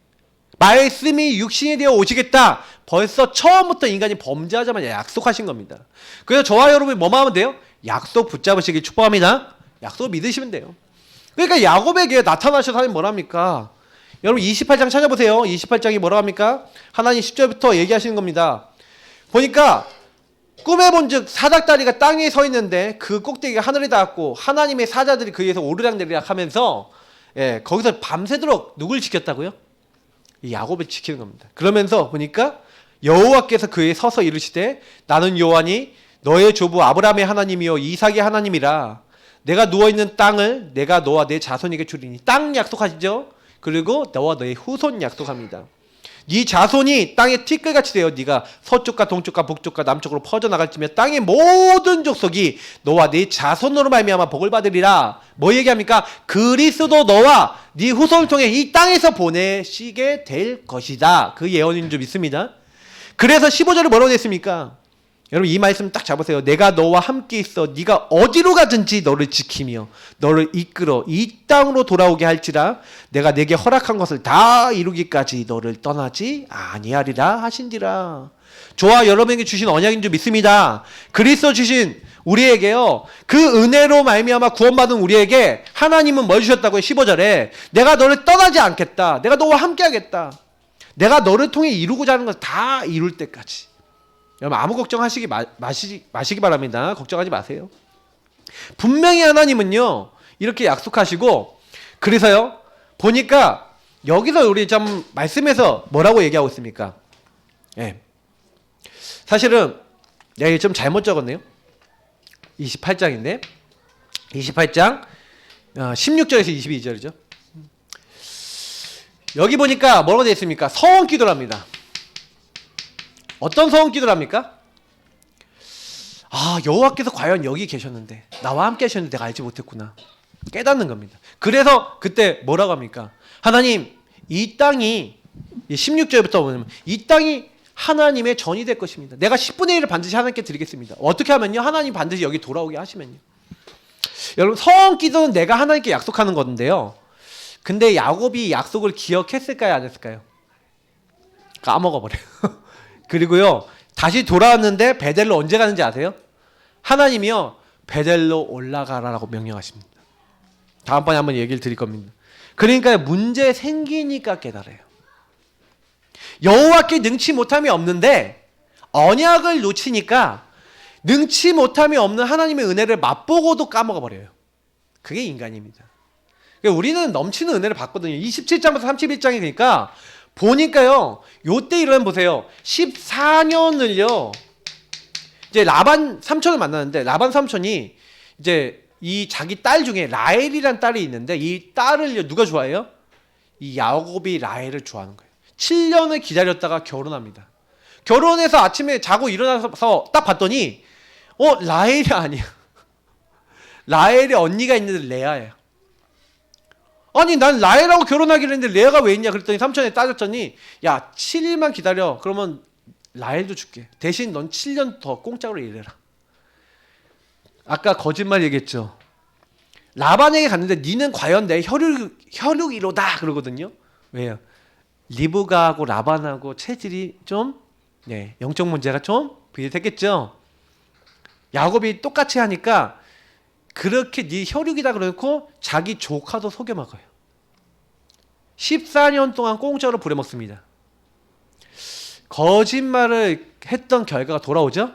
Speaker 1: 말씀이 육신이 되어 오시겠다. 벌써 처음부터 인간이 범죄하자마자 약속하신 겁니다. 그래서 저와 여러분이 뭐만 하면 돼요? 약속 붙잡으시길 축복합니다. 약속 믿으시면 돼요. 그러니까 야곱에게 나타나셔서 하나님 뭐랍니까? 여러분 28장 찾아보세요. 28장이 뭐라고 합니까? 하나님 10절부터 얘기하시는 겁니다. 보니까 꿈에 본즉 사닥다리가 땅 위에 서 있는데 그 꼭대기가 하늘에 닿았고 하나님의 사자들이 그 위에서 오르락내리락 하면서 거기서 밤새도록 누굴 지켰다고요? 이 야곱을 지키는 겁니다. 그러면서 보니까 여호와께서 그에 서서 이르시되 나는 여호와니 너의 조부 아브라함의 하나님이요 이삭의 하나님이라. 내가 누워있는 땅을 내가 너와 내 자손에게 주리니. 땅 약속하시죠? 그리고 너와 너의 후손 약속합니다. 네 자손이 땅에 티끌같이 되어 네가 서쪽과 동쪽과 북쪽과 남쪽으로 퍼져나갈지며 땅의 모든 족속이 너와 네 자손으로 말미암아 복을 받으리라. 뭐 얘기합니까? 그리스도 너와 네 후손을 통해 이 땅에서 보내시게 될 것이다. 그 예언인 줄 믿습니다. 그래서 15절을 뭐라고 했습니까? 여러분 이 말씀 딱 잡으세요. 내가 너와 함께 있어 네가 어디로 가든지 너를 지키며 너를 이끌어 이 땅으로 돌아오게 할지라. 내가 내게 허락한 것을 다 이루기까지 너를 떠나지 아니하리라 하신지라. 저와 여러분에게 주신 언약인 줄 믿습니다. 그리스도 주신 우리에게요, 그 은혜로 말미암아 구원받은 우리에게 하나님은 뭘 주셨다고요? 15절에 내가 너를 떠나지 않겠다. 내가 너와 함께 하겠다. 내가 너를 통해 이루고자 하는 것을 다 이룰 때까지. 여러분 아무 걱정하시기 마시기 바랍니다. 걱정하지 마세요. 분명히 하나님은요 이렇게 약속하시고, 그래서요 보니까 여기서 우리 좀 말씀에서 뭐라고 얘기하고 있습니까? 사실은 내가 좀 잘못 적었네요. 28장인데 28장 16절에서 22절이죠. 여기 보니까 뭐라고 되어 있습니까? 서원 기도를 합니다. 어떤 서원 기도를 합니까? 여호와께서 과연 여기 계셨는데 나와 함께 하셨는데 내가 알지 못했구나. 깨닫는 겁니다. 그래서 그때 뭐라고 합니까? 하나님 이 땅이 16절부터 보면 이 땅이 하나님의 전이 될 것입니다. 내가 10분의 1을 반드시 하나님께 드리겠습니다. 어떻게 하면요? 하나님 반드시 여기 돌아오게 하시면요. 여러분 서원 기도는 내가 하나님께 약속하는 건데요. 근데 야곱이 약속을 기억했을까요? 안 했을까요? 까먹어버려요. 그리고요 다시 돌아왔는데 베델로 언제 가는지 아세요? 하나님이요 베델로 올라가라라고 명령하십니다. 다음번에 한번 얘기를 드릴 겁니다. 그러니까 문제 생기니까 깨달아요. 여호와께 능치 못함이 없는데 언약을 놓치니까 능치 못함이 없는 하나님의 은혜를 맛보고도 까먹어버려요. 그게 인간입니다. 그러니까 우리는 넘치는 은혜를 받거든요. 27장부터 31장이 그러니까 보니까요 요때 일어나면 보세요. 14년을요 이제 라반 삼촌을 만나는데 라반 삼촌이 이제 이 자기 딸 중에 라헬이란 딸이 있는데 이 딸을 누가 좋아해요? 이 야곱이 라헬을 좋아하는 거예요. 7년을 기다렸다가 결혼합니다. 결혼해서 아침에 자고 일어나서 딱 봤더니 라헬이 아니야. 라헬의 언니가 있는데 레아야. 아니 난 라헬하고 결혼하기로 했는데 레아가 왜 있냐 그랬더니 삼촌이 따졌더니 야 7일만 기다려. 그러면 라헬도 줄게. 대신 넌 7년 더 공짜로 일해라. 아까 거짓말 얘기했죠. 라반에게 갔는데 니는 과연 내 혈육이로다 그러거든요. 왜요? 리브가하고 라반하고 체질이 좀 영적 문제가 좀 비슷했겠죠. 야곱이 똑같이 하니까 그렇게 네 혈육이다 그래놓고 자기 조카도 속여 먹어요. 14년 동안 공짜로 부려먹습니다. 거짓말을 했던 결과가 돌아오죠.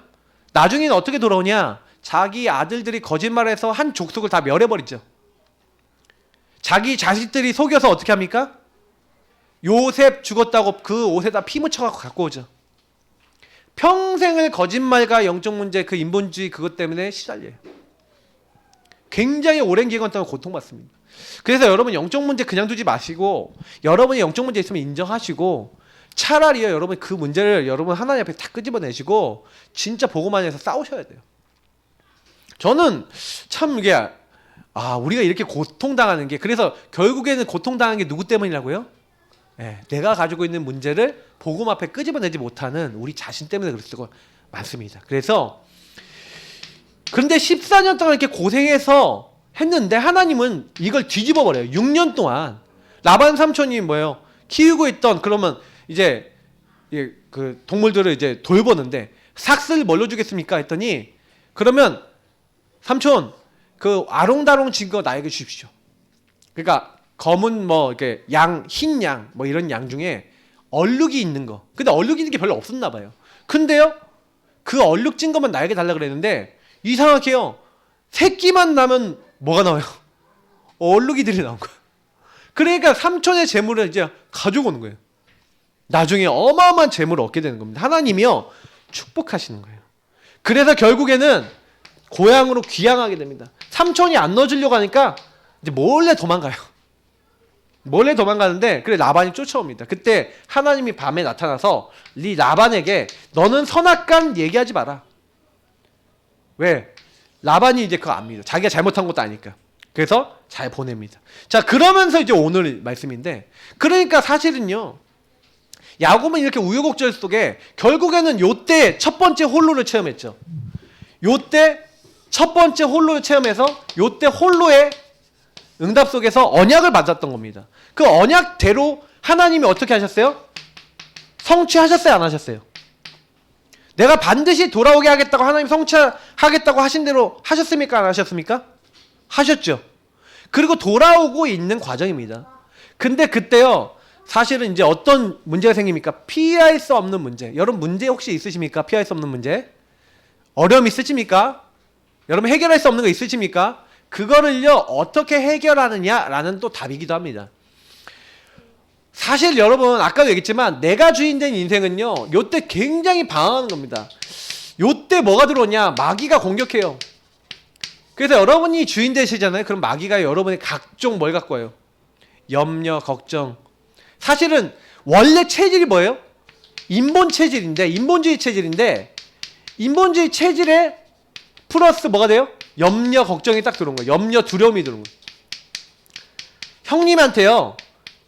Speaker 1: 나중에는 어떻게 돌아오냐? 자기 아들들이 거짓말해서 한 족속을 다 멸해버리죠. 자기 자식들이 속여서 어떻게 합니까? 요셉 죽었다고 그 옷에다 피 묻혀갖고 갖고 오죠. 평생을 거짓말과 영적 문제 그 인본주의 그것 때문에 시달려요. 굉장히 오랜 기간 동안 고통받습니다. 그래서 여러분 영적 문제 그냥 두지 마시고 여러분이 영적 문제 있으면 인정하시고 차라리요 여러분 그 문제를 여러분 하나님 앞에 다 끄집어내시고 진짜 복음 안에서 싸우셔야 돼요. 저는 참 이게 우리가 이렇게 고통당하는 게 그래서 결국에는 고통당하는 게 누구 때문이라고요? 내가 가지고 있는 문제를 복음 앞에 끄집어내지 못하는 우리 자신 때문에 그럴 수가 많습니다. 그래서 그런데 14년 동안 이렇게 고생해서 했는데 하나님은 이걸 뒤집어 버려요. 6년 동안 라반 삼촌이 뭐예요? 키우고 있던 그러면 이제 그 동물들을 이제 돌보는데 삭스를 뭘로 주겠습니까? 했더니 그러면 삼촌 그 아롱다롱 진 거 나에게 주십시오. 그러니까 검은 뭐 이렇게 양, 흰 양 뭐 이런 양 중에 얼룩이 있는 거. 근데 얼룩 있는 게 별로 없었나 봐요. 근데요 그 얼룩 진 것만 나에게 달라 그랬는데 이상하게요 새끼만 나면 뭐가 나와요? 얼룩이들이 나온 거예요. 그러니까 삼촌의 재물을 이제 가지고 오는 거예요. 나중에 어마어마한 재물을 얻게 되는 겁니다. 하나님이요 축복하시는 거예요. 그래서 결국에는 고향으로 귀향하게 됩니다. 삼촌이 안 넣어주려고 하니까 이제 몰래 도망가요. 몰래 도망가는데 그래 라반이 쫓아옵니다. 그때 하나님이 밤에 나타나서 이 라반에게 너는 선악간 얘기하지 마라. 왜? 라반이 이제 그거 안 믿어. 자기가 잘못한 것도 아니까. 그래서 잘 보냅니다. 자 그러면서 이제 오늘 말씀인데 그러니까 사실은요 야곱은 이렇게 우여곡절 속에 결국에는 요때 첫 번째 홀로를 체험했죠. 요때 첫 번째 홀로를 체험해서 요때 홀로의 응답 속에서 언약을 받았던 겁니다. 그 언약대로 하나님이 어떻게 하셨어요? 성취하셨어요? 안 하셨어요? 내가 반드시 돌아오게 하겠다고 하나님 성취하겠다고 하신 대로 하셨습니까? 안 하셨습니까? 하셨죠. 그리고 돌아오고 있는 과정입니다. 근데 그때요 사실은 이제 어떤 문제가 생깁니까? 피할 수 없는 문제. 여러분 문제 혹시 있으십니까? 피할 수 없는 문제? 어려움 있으십니까? 여러분 해결할 수 없는 거 있으십니까? 그거를요 어떻게 해결하느냐라는 또 답이기도 합니다. 사실 여러분 아까도 얘기했지만 내가 주인된 인생은요 요때 굉장히 방황하는 겁니다. 요때 뭐가 들어오냐? 마귀가 공격해요. 그래서 여러분이 주인 되시잖아요. 그럼 마귀가 여러분의 각종 뭘 갖고 와요? 염려, 걱정. 사실은 원래 체질이 뭐예요? 인본주의 체질인데 인본주의 체질에 플러스 뭐가 돼요? 염려, 걱정이 딱 들어온 거예요. 염려, 두려움이 들어온 거예요. 형님한테요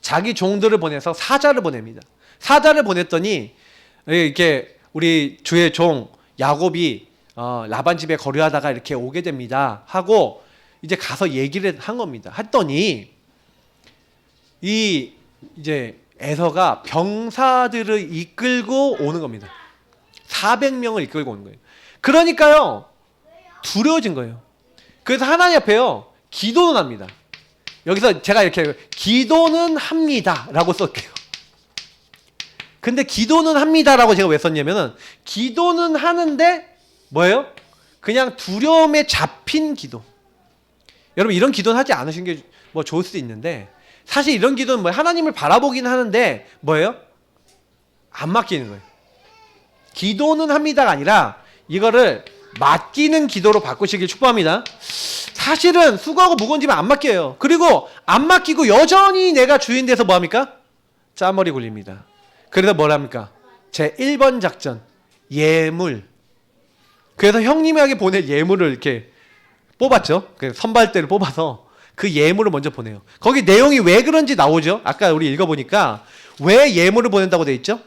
Speaker 1: 자기 종들을 보내서 사자를 보냅니다. 사자를 보냈더니 이렇게 우리 주의 종 야곱이 라반 집에 거류하다가 이렇게 오게 됩니다 하고 이제 가서 얘기를 한 겁니다. 했더니 이 이제 에서가 병사들을 이끌고 오는 겁니다. 400명을 이끌고 오는 거예요. 그러니까요 두려워진 거예요. 그래서 하나님 앞에요 기도는 합니다. 여기서 제가 이렇게 기도는 합니다 라고 썼게요. 근데 기도는 합니다 라고 제가 왜 썼냐면은 기도는 하는데 뭐예요? 그냥 두려움에 잡힌 기도. 여러분 이런 기도는 하지 않으신 게 뭐 좋을 수도 있는데 사실 이런 기도는 뭐 하나님을 바라보긴 하는데 뭐예요? 안 맡기는 거예요. 기도는 합니다가 아니라 이거를 맡기는 기도로 바꾸시길 축복합니다. 사실은 수고하고 무거운 짐은 안 맡겨요. 그리고 안 맡기고 여전히 내가 주인 돼서 뭐합니까? 짜머리 굴립니다. 그래서 뭘 합니까? 제 1번 작전 예물. 그래서 형님에게 보낼 예물을 이렇게 뽑았죠. 그 선발대를 뽑아서 그 예물을 먼저 보내요. 거기 내용이 왜 그런지 나오죠. 아까 우리 읽어보니까 왜 예물을 보낸다고 돼 있죠?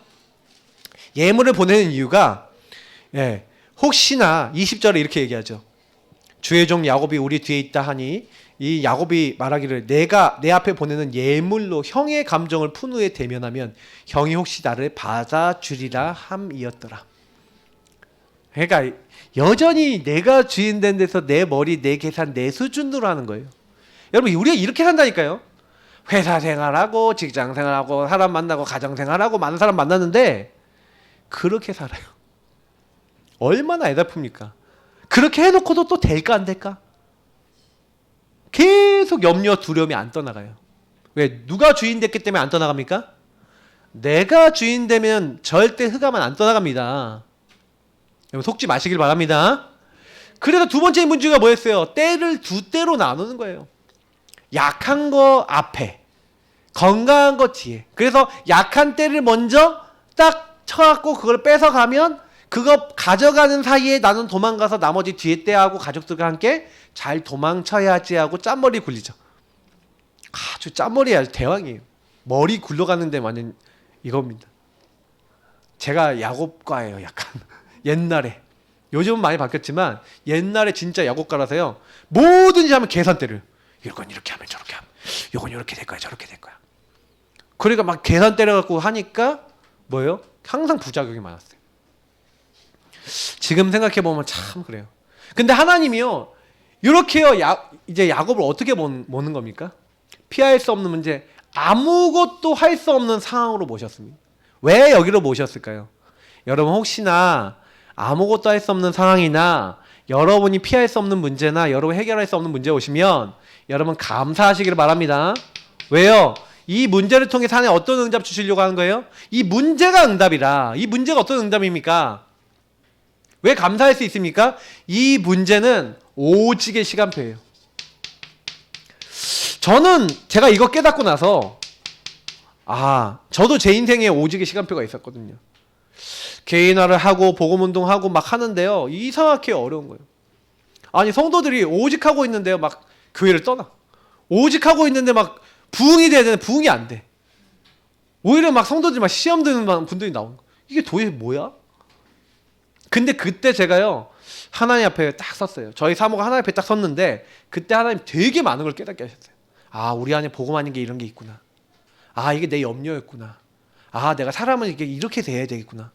Speaker 1: 예물을 보내는 이유가 혹시나 20절에 이렇게 얘기하죠. 주의 종 야곱이 우리 뒤에 있다 하니 이 야곱이 말하기를 내가 내 앞에 보내는 예물로 형의 감정을 푼 후에 대면하면 형이 혹시 나를 받아주리라 함이었더라. 그러니까 여전히 내가 주인 된 데서 내 머리, 내 계산, 내 수준으로 하는 거예요. 여러분 우리가 이렇게 산다니까요. 회사 생활하고 직장 생활하고 사람 만나고 가정 생활하고 많은 사람 만났는데 그렇게 살아요. 얼마나 애달픕니까? 그렇게 해놓고도 또 될까 안 될까? 계속 염려 두려움이 안 떠나가요. 왜? 누가 주인 됐기 때문에 안 떠나갑니까? 내가 주인 되면 절대 흑암은 안 떠나갑니다. 여러분 속지 마시길 바랍니다. 그래서 두 번째 문제가 뭐였어요? 때를 두 때로 나누는 거예요. 약한 거 앞에, 건강한 거 뒤에. 그래서 약한 때를 먼저 딱 쳐갖고 그걸 뺏어가면 그거 가져가는 사이에 나는 도망가서 나머지 뒤에 때하고 가족들과 함께 잘 도망쳐야지 하고 짠머리 굴리죠. 아주 짠머리 아주 대왕이에요. 머리 굴러가는데 완전 이겁니다. 제가 야곱과예요. 약간 옛날에. 요즘은 많이 바뀌었지만 옛날에 진짜 야곱가라서요. 뭐든지 하면 계산대를. 이건 이렇게 하면 저렇게 하면 이건 이렇게 될 거야 저렇게 될 거야. 그러니까 막 계산 때려갖고 하니까 뭐예요? 항상 부작용이 많았어요. 지금 생각해보면 참 그래요. 근데 하나님이요. 이렇게요. 이제 야곱을 어떻게 모는 겁니까? 피할 수 없는 문제, 아무것도 할 수 없는 상황으로 모셨습니다. 왜 여기로 모셨을까요? 여러분 혹시나 아무것도 할 수 없는 상황이나 여러분이 피할 수 없는 문제나 여러분 해결할 수 없는 문제 오시면 여러분 감사하시기를 바랍니다. 왜요? 이 문제를 통해 하나님 어떤 응답 주시려고 하는 거예요? 이 문제가 응답이라. 이 문제가 어떤 응답입니까? 왜 감사할 수 있습니까? 이 문제는 오직의 시간표예요. 저는 제가 이거 깨닫고 나서 저도 제 인생에 오직의 시간표가 있었거든요. 개인화를 하고 복음운동하고 막 하는데요. 이상하게 어려운 거예요. 아니 성도들이 오직하고 있는데요. 막 교회를 떠나. 오직하고 있는데 막 부흥이 돼야 되는데 부흥이 안 돼. 오히려 막 성도들이 막 시험 드는 분들이 나오는 거예요. 이게 도대체 뭐야? 근데 그때 제가요. 하나님 앞에 딱 섰어요. 저희 사모가 하나님 앞에 딱 섰는데 그때 하나님 되게 많은 걸 깨닫게 하셨어요. 우리 안에 복음 아닌 게 이런 게 있구나. 이게 내 염려였구나. 내가 사람은 이렇게 돼야 되겠구나.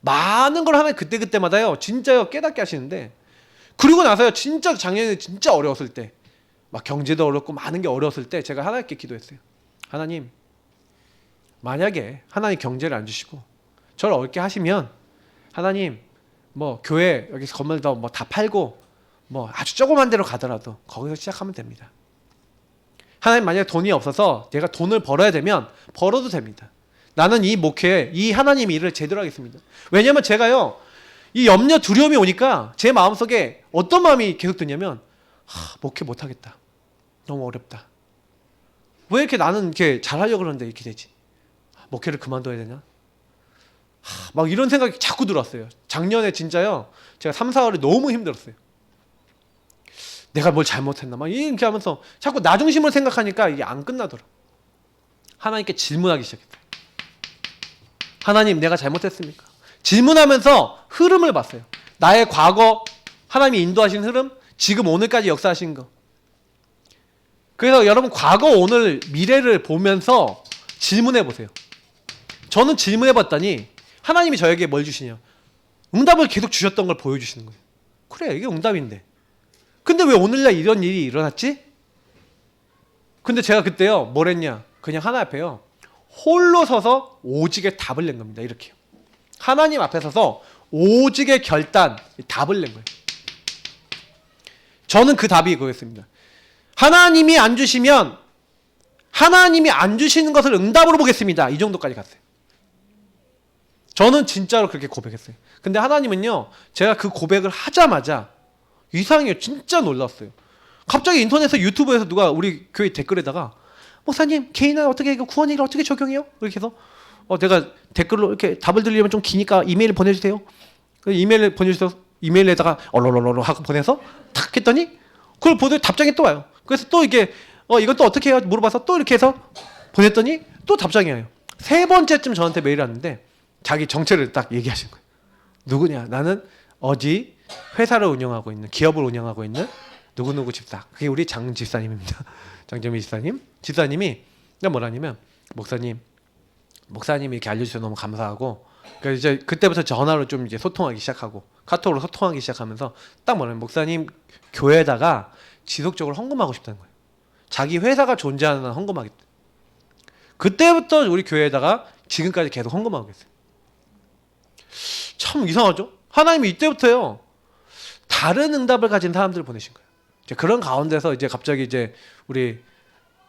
Speaker 1: 많은 걸 하나님 그때마다요. 진짜요. 깨닫게 하시는데 그리고 나서요. 진짜 작년에 진짜 어려웠을 때 막 경제도 어렵고 많은 게 어려웠을 때 제가 하나님께 기도했어요. 하나님 만약에 하나님 경제를 안 주시고 저를 어렵게 하시면 하나님 뭐 교회 여기서 건물 더 뭐 다 팔고 뭐 아주 조그만 데로 가더라도 거기서 시작하면 됩니다. 하나님 만약에 돈이 없어서 내가 돈을 벌어야 되면 벌어도 됩니다. 나는 이 목회에 이 하나님 일을 제대로 하겠습니다. 왜냐면 제가요 이 염려 두려움이 오니까 제 마음속에 어떤 마음이 계속 드냐면 목회 못하겠다. 너무 어렵다. 왜 이렇게 나는 이렇게 잘하려고 그러는데 이렇게 되지? 목회를 그만둬야 되나? 막 이런 생각이 자꾸 들었어요. 작년에 진짜요. 제가 3, 4월에 너무 힘들었어요. 내가 뭘 잘못했나? 막 이렇게 하면서 자꾸 나 중심으로 생각하니까 이게 안 끝나더라고요. 하나님께 질문하기 시작했어요. 하나님 내가 잘못했습니까? 질문하면서 흐름을 봤어요. 나의 과거, 하나님이 인도하신 흐름, 지금 오늘까지 역사하신 거. 그래서 여러분 과거, 오늘, 미래를 보면서 질문해 보세요. 저는 질문해 봤더니 하나님이 저에게 뭘 주시냐? 응답을 계속 주셨던 걸 보여주시는 거예요. 그래 이게 응답인데. 근데 왜 오늘날 이런 일이 일어났지? 근데 제가 그때요 뭘 했냐? 그냥 하나 앞에요 홀로 서서 오직의 답을 낸 겁니다. 이렇게요. 하나님 앞에 서서 오직의 결단, 답을 낸 거예요. 저는 그 답이 그거였습니다. 하나님이 안 주시면 하나님이 안 주시는 것을 응답으로 보겠습니다. 이 정도까지 갔어요. 저는 진짜로 그렇게 고백했어요. 근데 하나님은요 제가 그 고백을 하자마자 이상해요. 진짜 놀랐어요. 갑자기 인터넷에서 유튜브에서 누가 우리 교회 댓글에다가 목사님 개인화 어떻게 이거 구원이를 어떻게 적용해요? 이렇게 해서 내가 댓글로 이렇게 답을 드리려면 좀 기니까 이메일 보내주세요. 이메일을 보내주셔서 이메일에다가 얼얼얼얼 하고 보내서 탁 했더니 그걸 보내 답장이 또 와요. 그래서 또 이게 이건 또 어떻게 해요? 물어봐서 또 이렇게 해서 보냈더니 또 답장이 와요. 세 번째쯤 저한테 메일이 왔는데 자기 정체를 딱 얘기하신 거예요. 누구냐? 나는 어디 회사를 운영하고 있는 기업을 운영하고 있는 누구누구 집사. 그게 우리 장 집사님입니다. 장정미 집사님. 집사님이 뭐라냐면 목사님이 이렇게 알려주셔서 너무 감사하고 그래서 이제 그때부터 전화로 좀 이제 소통하기 시작하고 카톡으로 소통하기 시작하면서 딱 뭐냐면 목사님 교회에다가 지속적으로 헌금하고 싶다는 거예요. 자기 회사가 존재하는 한 헌금하겠다. 그때부터 우리 교회에다가 지금까지 계속 헌금하고 있어요. 참 이상하죠? 하나님이 이때부터요 다른 응답을 가진 사람들을 보내신 거예요. 이제 그런 가운데서 이제 갑자기 이제 우리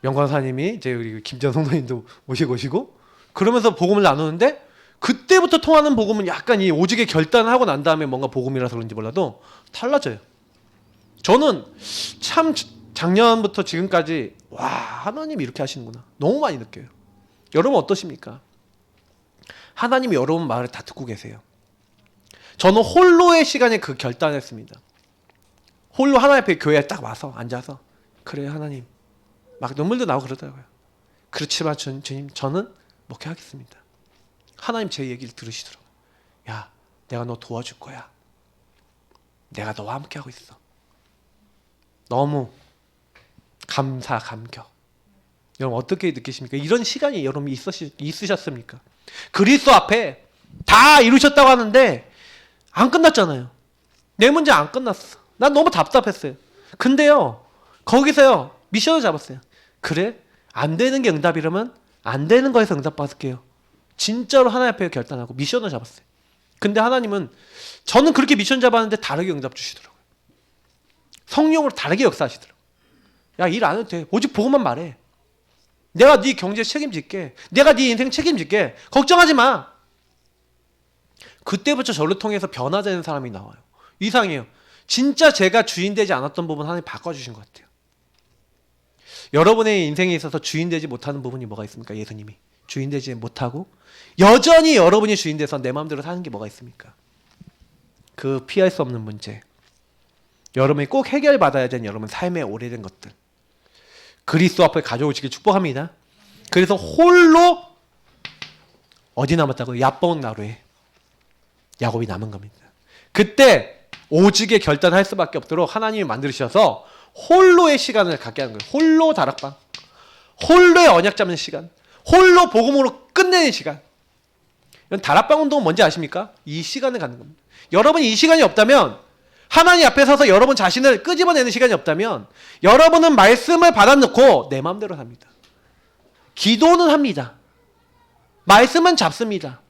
Speaker 1: 명관사님이 이제 우리 김전 성도님도 오시고 그러면서 복음을 나누는데 그때부터 통하는 복음은 약간 이 오직의 결단을 하고 난 다음에 뭔가 복음이라서 그런지 몰라도 달라져요. 저는 참 작년부터 지금까지 와, 하나님이 이렇게 하시는구나. 너무 많이 느껴요. 여러분 어떠십니까? 하나님이 여러분 말을 다 듣고 계세요. 저는 홀로의 시간에 그 결단했습니다. 홀로 하나님 앞에 교회에 딱 와서 앉아서 그래요 하나님. 막 눈물도 나고 그러더라고요. 그렇지만 주님 저는 목회하겠습니다. 하나님 제 얘기를 들으시더라고요. 야, 내가 너 도와줄 거야. 내가 너와 함께 하고 있어. 너무 감사 감격. 여러분 어떻게 느끼십니까? 이런 시간이 여러분 있으셨습니까? 그리스도 앞에 다 이루셨다고 하는데 안 끝났잖아요. 내 문제 안 끝났어. 난 너무 답답했어요. 근데요 거기서요 미션을 잡았어요. 그래? 안 되는 게 응답이라면 안 되는 거에서 응답 받을게요. 진짜로 하나님 앞에 결단하고 미션을 잡았어요. 근데 하나님은 저는 그렇게 미션 잡았는데 다르게 응답 주시더라고요. 성령으로 다르게 역사하시더라고요. 야, 일 안 해도 돼. 오직 복음만 말해. 내가 네 경제 책임질게. 내가 네 인생 책임질게. 걱정하지 마. 그때부터 저를 통해서 변화되는 사람이 나와요. 이상해요. 진짜 제가 주인 되지 않았던 부분 하나님 바꿔주신 것 같아요. 여러분의 인생에 있어서 주인 되지 못하는 부분이 뭐가 있습니까? 예수님이 주인 되지 못하고 여전히 여러분이 주인 돼서 내 마음대로 사는 게 뭐가 있습니까? 그 피할 수 없는 문제, 여러분이 꼭 해결받아야 되는 여러분 삶의 오래된 것들, 그리스도 앞에 가져오시길 축복합니다. 그래서 홀로 어디 남았다고요? 야뽕 나루에 야곱이 남은 겁니다. 그때 오직에 결단할 수밖에 없도록 하나님이 만드셔서 홀로의 시간을 갖게 하는 거예요. 홀로 다락방, 홀로의 언약 잡는 시간, 홀로 복음으로 끝내는 시간. 다락방 운동은 뭔지 아십니까? 이 시간을 갖는 겁니다. 여러분이 이 시간이 없다면, 하나님 앞에 서서 여러분 자신을 끄집어내는 시간이 없다면 여러분은 말씀을 받아놓고 내 마음대로 삽니다. 기도는 합니다. 말씀은 잡습니다.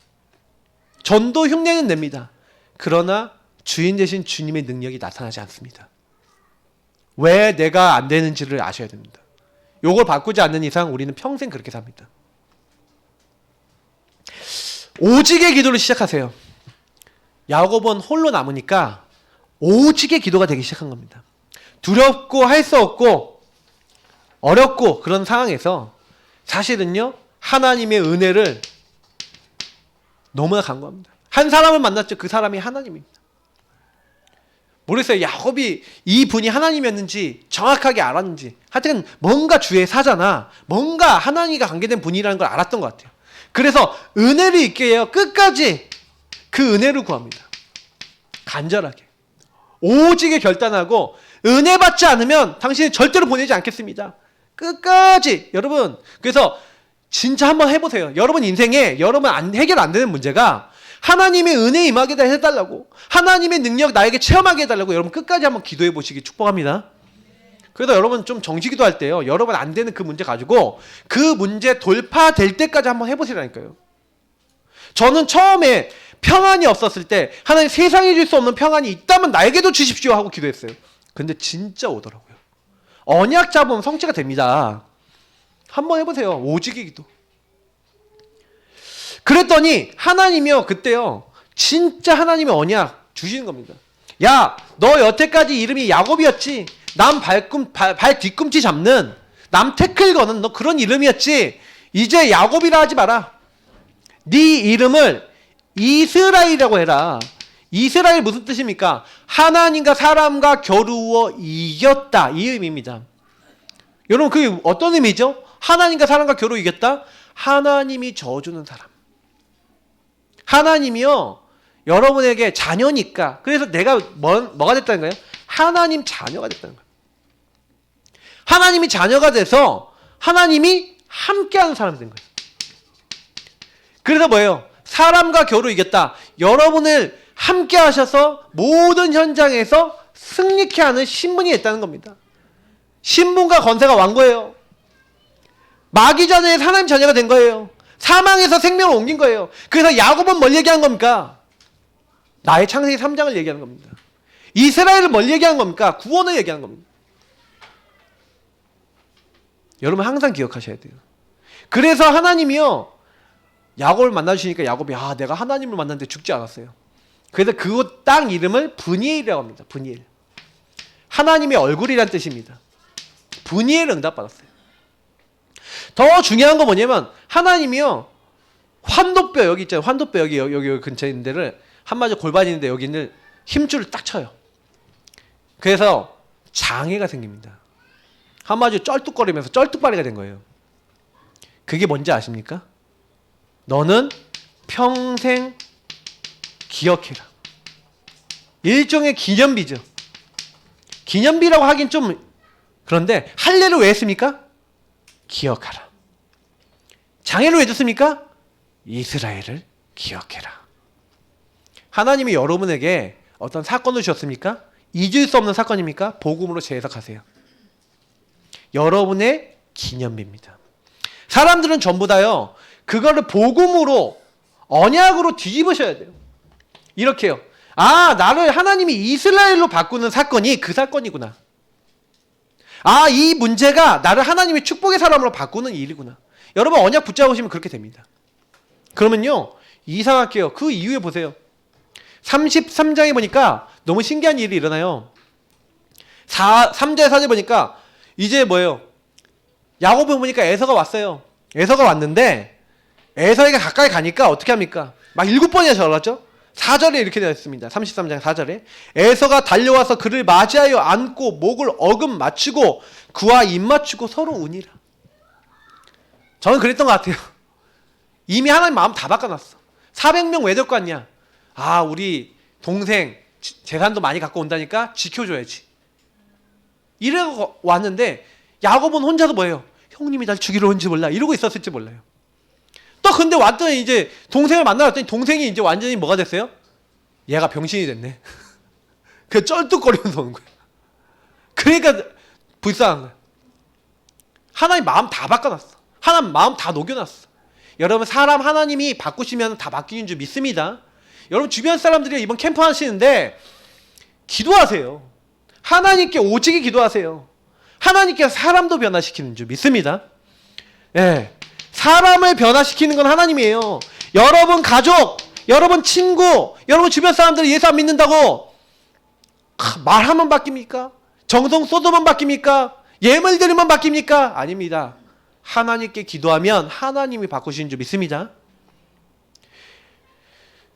Speaker 1: 전도 흉내는 냅니다. 그러나 주인 되신 주님의 능력이 나타나지 않습니다. 왜 내가 안 되는지를 아셔야 됩니다. 요걸 바꾸지 않는 이상 우리는 평생 그렇게 삽니다. 오직의 기도를 시작하세요. 야곱은 홀로 남으니까 오직의 기도가 되기 시작한 겁니다. 두렵고 할 수 없고 어렵고 그런 상황에서 사실은요 하나님의 은혜를 너무나 간구합니다. 한 사람을 만났죠. 그 사람이 하나님입니다. 모르겠어요. 야곱이 이 분이 하나님이었는지 정확하게 알았는지, 하여튼 뭔가 주의 사자나 뭔가 하나님과 관계된 분이라는 걸 알았던 것 같아요. 그래서 은혜를 있게 해요. 끝까지 그 은혜를 구합니다. 간절하게 오직에 결단하고 은혜 받지 않으면 당신은 절대로 보내지 않겠습니다. 끝까지. 여러분 그래서 진짜 한번 해보세요. 여러분 인생에 여러분 해결 안 되는 문제가 하나님의 은혜 임하게 해달라고, 하나님의 능력 나에게 체험하게 해달라고 여러분 끝까지 한번 기도해 보시기 축복합니다. 그래서 여러분 좀 정지기도 할 때요, 여러분 안 되는 그 문제 가지고 그 문제 돌파될 때까지 한번 해보시라니까요. 저는 처음에 평안이 없었을 때 하나님 세상에 줄 수 없는 평안이 있다면 나에게도 주십시오 하고 기도했어요. 근데 진짜 오더라고요. 언약 잡으면 성취가 됩니다. 한번 해보세요. 오직의 기도. 그랬더니 하나님이요 그때요 진짜 하나님의 언약 주시는 겁니다. 야, 너 여태까지 이름이 야곱이었지, 남 발 뒤꿈치 잡는, 남 태클 거는 너 그런 이름이었지. 이제 야곱이라 하지 마라. 네 이름을 이스라엘이라고 해라. 이스라엘 무슨 뜻입니까? 하나님과 사람과 겨루어 이겼다, 이 의미입니다. 여러분 그게 어떤 의미죠? 하나님과 사람과 겨루어 이겼다? 하나님이 저주는 사람, 하나님이요 여러분에게 자녀니까, 그래서 내가 뭐가 됐다는 거예요? 하나님 자녀가 됐다는 거예요. 하나님이 자녀가 돼서 하나님이 함께하는 사람이 된 거예요. 그래서 뭐예요? 사람과 겨루 이겼다. 여러분을 함께 하셔서 모든 현장에서 승리케 하는 신분이 됐다는 겁니다. 신분과 권세가 왕거예요. 마귀 자녀에서 하나님 자녀가 된 거예요. 사망에서 생명을 옮긴 거예요. 그래서 야곱은 뭘 얘기한 겁니까? 나의 창세기 3장을 얘기하는 겁니다. 이스라엘을 뭘 얘기하는 겁니까? 구원을 얘기하는 겁니다. 여러분 항상 기억하셔야 돼요. 그래서 하나님이요 야곱을 만나주시니까 야곱이 내가 하나님을 만났는데 죽지 않았어요. 그래서 그 땅 이름을 브니엘이라고 합니다. 브니엘. 하나님의 얼굴이란 뜻입니다. 분이엘을 응답받았어요. 더 중요한 거 뭐냐면 하나님이요 환도뼈 여기 있잖아요. 환도뼈 여기 근처에 있는 데를 한마디로 골반이 있는데 여기는 힘줄을 딱 쳐요. 그래서 장애가 생깁니다. 한마디로 쩔뚝거리면서 쩔뚝발이가 된 거예요. 그게 뭔지 아십니까? 너는 평생 기억해라. 일종의 기념비죠. 기념비라고 하긴 좀 그런데 할례를 왜 했습니까? 기억하라. 장애를 왜 줬습니까? 이스라엘을 기억해라. 하나님이 여러분에게 어떤 사건을 주셨습니까? 잊을 수 없는 사건입니까? 복음으로 재해석하세요. 여러분의 기념비입니다. 사람들은 전부 다요 그거를 복음으로 언약으로 뒤집으셔야 돼요. 이렇게요. 아, 나를 하나님이 이스라엘로 바꾸는 사건이 그 사건이구나. 아, 이 문제가 나를 하나님의 축복의 사람으로 바꾸는 일이구나. 여러분 언약 붙잡으시면 그렇게 됩니다. 그러면요 이상할게요. 그 이후에 보세요. 33장에 보니까 너무 신기한 일이 일어나요. 3절 4절 보니까 이제 뭐예요? 야곱을 보니까 에서가 왔어요. 에서가 왔는데 에서에게 가까이 가니까 어떻게 합니까? 막 7번이나 전화죠. 4절에 이렇게 되어 있습니다. 33장 4절에 에서가 달려와서 그를 맞이하여 안고 목을 어금 맞추고 그와 입 맞추고 서로 우니라. 저는 그랬던 것 같아요. 이미 하나님 마음 다 바꿔놨어. 400명 왜 데리고 왔냐? 아, 우리 동생 재산도 많이 갖고 온다니까 지켜줘야지. 이러고 왔는데 야곱은 혼자서 뭐예요? 형님이 날 죽이러 온지 몰라. 이러고 있었을지 몰라요. 또 근데 왔더니 이제 동생을 만나러 왔더니 동생이 이제 완전히 뭐가 됐어요? 얘가 병신이 됐네. 그 쩔뚝거리면서 오는 거예요. 그러니까 불쌍한 거예요. 하나님 마음 다 바꿔놨어. 하나님 마음 다 녹여놨어. 여러분 사람 하나님이 바꾸시면 다 바뀌는 줄 믿습니다. 여러분 주변 사람들이 이번 캠프 하시는데 기도하세요. 하나님께 오직이 기도하세요. 하나님께 사람도 변화시키는 줄 믿습니다. 예. 사람을 변화시키는 건 하나님이에요. 여러분 가족, 여러분 친구, 여러분 주변 사람들이 예수 안 믿는다고 말하면 바뀝니까? 정성 쏟으면 바뀝니까? 예물 드리면 바뀝니까? 아닙니다. 하나님께 기도하면 하나님이 바꾸시는 줄 믿습니다.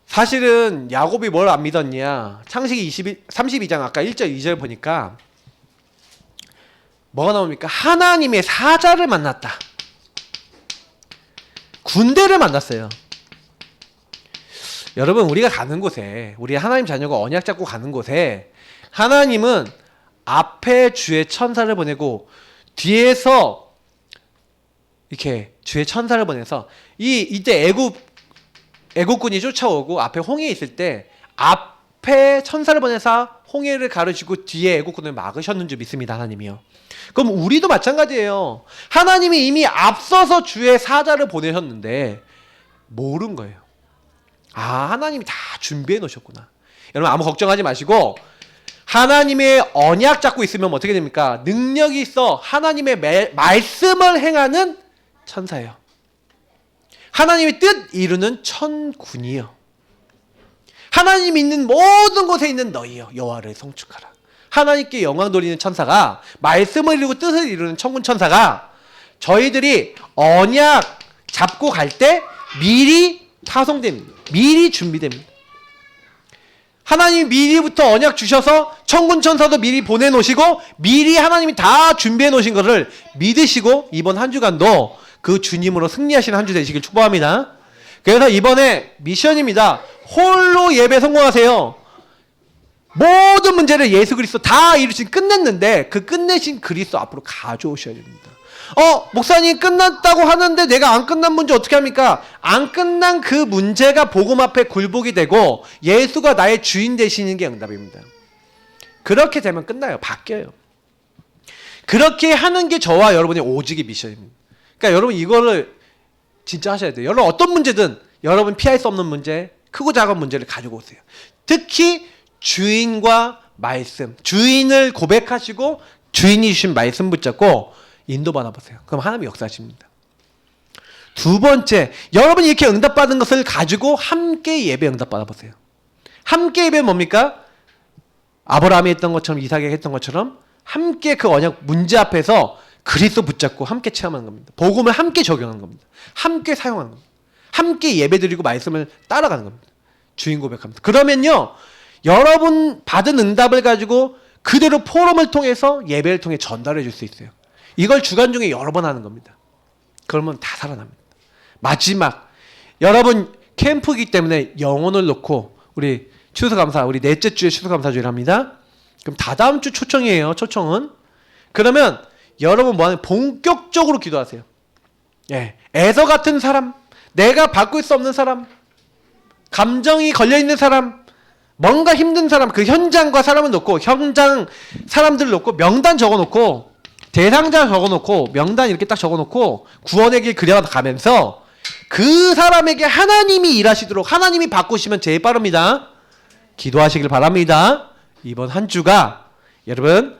Speaker 1: 사실은 야곱이 뭘 안 믿었냐? 창세기 32장 아까 1절 2절 보니까 뭐가 나옵니까? 하나님의 사자를 만났다. 군대를 만났어요. 여러분 우리가 가는 곳에 우리 하나님 자녀가 언약 잡고 가는 곳에 하나님은 앞에 주의 천사를 보내고 뒤에서 이렇게 주의 천사를 보내서 이때 애국군이 쫓아오고 앞에 홍해 있을 때 앞에 천사를 보내서 홍해를 가르치고 뒤에 애국군을 막으셨는 줄 믿습니다. 하나님이요. 그럼 우리도 마찬가지예요. 하나님이 이미 앞서서 주의 사자를 보내셨는데 모른 거예요. 아, 하나님이 다 준비해 놓으셨구나. 여러분 아무 걱정하지 마시고 하나님의 언약 잡고 있으면 어떻게 됩니까? 능력이 있어 하나님의 말씀을 행하는 천사예요. 하나님의 뜻 이루는 천군이요. 하나님 있는 모든 곳에 있는 너희여 여호와를 송축하라. 하나님께 영광 돌리는 천사가 말씀을 이루고 뜻을 이루는 천군 천사가 저희들이 언약 잡고 갈 때 미리 파송됩니다. 미리 준비됩니다. 하나님이 미리부터 언약 주셔서 천군 천사도 미리 보내놓으시고 미리 하나님이 다 준비해 놓으신 것을 믿으시고 이번 한 주간도 그 주님으로 승리하시는 한 주 되시길 축복합니다. 그래서 이번에 미션입니다. 홀로 예배 성공하세요. 모든 문제를 예수 그리스도 다 이루신 끝냈는데 그 끝내신 그리스도 앞으로 가져오셔야 됩니다. 목사님 끝났다고 하는데 내가 안 끝난 문제 어떻게 합니까? 안 끝난 그 문제가 복음 앞에 굴복이 되고 예수가 나의 주인 되시는 게 응답입니다. 그렇게 되면 끝나요. 바뀌어요. 그렇게 하는 게 저와 여러분의 오직의 미션입니다. 그러니까 여러분 이거를 진짜 하셔야 돼요. 여러분 어떤 문제든 여러분 피할 수 없는 문제, 크고 작은 문제를 가지고 오세요. 특히 주인과 말씀, 주인을 고백하시고 주인이 주신 말씀 붙잡고 인도받아 보세요. 그럼 하나님이 역사하십니다. 두 번째, 여러분이 이렇게 응답받은 것을 가지고 함께 예배 응답받아 보세요. 함께 예배는 뭡니까? 아브라함이 했던 것처럼 이삭이 했던 것처럼 함께 그 언약 문제 앞에서 그리스도 붙잡고 함께 체험하는 겁니다. 복음을 함께 적용하는 겁니다. 함께 사용하는 겁니다. 함께 예배드리고 말씀을 따라가는 겁니다. 주인 고백합니다. 그러면요, 여러분 받은 응답을 가지고 그대로 포럼을 통해서 예배를 통해 전달해 줄 수 있어요. 이걸 주간 중에 여러 번 하는 겁니다. 그러면 다 살아납니다. 마지막, 여러분 캠프이기 때문에 영혼을 놓고 우리 추수감사, 우리 넷째 주에 추수감사주일 합니다. 그럼 다다음 주 초청이에요. 초청은. 그러면 여러분 뭐하는 본격적으로 기도하세요. 예, 에서 같은 사람, 내가 바꿀 수 없는 사람, 감정이 걸려있는 사람, 뭔가 힘든 사람, 그 현장과 사람을 놓고, 현장 사람들을 놓고 명단 적어놓고, 대상자 적어놓고, 명단 이렇게 딱 적어놓고 구원의 길 그려가면서 그 사람에게 하나님이 일하시도록, 하나님이 바꾸시면 제일 빠릅니다. 기도하시길 바랍니다. 이번 한 주가 여러분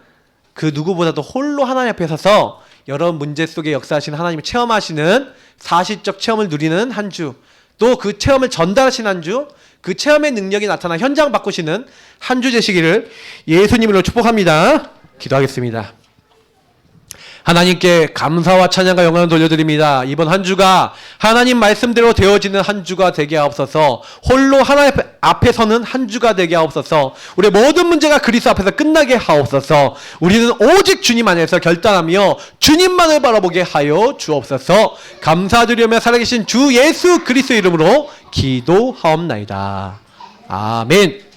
Speaker 1: 그 누구보다도 홀로 하나님 앞에 서서 여러 문제 속에 역사하시는 하나님을 체험하시는 사실적 체험을 누리는 한 주, 또 그 체험을 전달하신 한 주, 그 체험의 능력이 나타나 현장 바꾸시는 한 주 되시기를 예수님으로 축복합니다. 기도하겠습니다. 하나님께 감사와 찬양과 영광을 돌려드립니다. 이번 한 주가 하나님 말씀대로 되어지는 한 주가 되게 하옵소서. 홀로 하나님 앞에 서는 한 주가 되게 하옵소서. 우리의 모든 문제가 그리스도 앞에서 끝나게 하옵소서. 우리는 오직 주님 안에서 결단하며 주님만을 바라보게 하여 주옵소서. 감사드리며 살아계신 주 예수 그리스도 이름으로 기도하옵나이다. 아멘.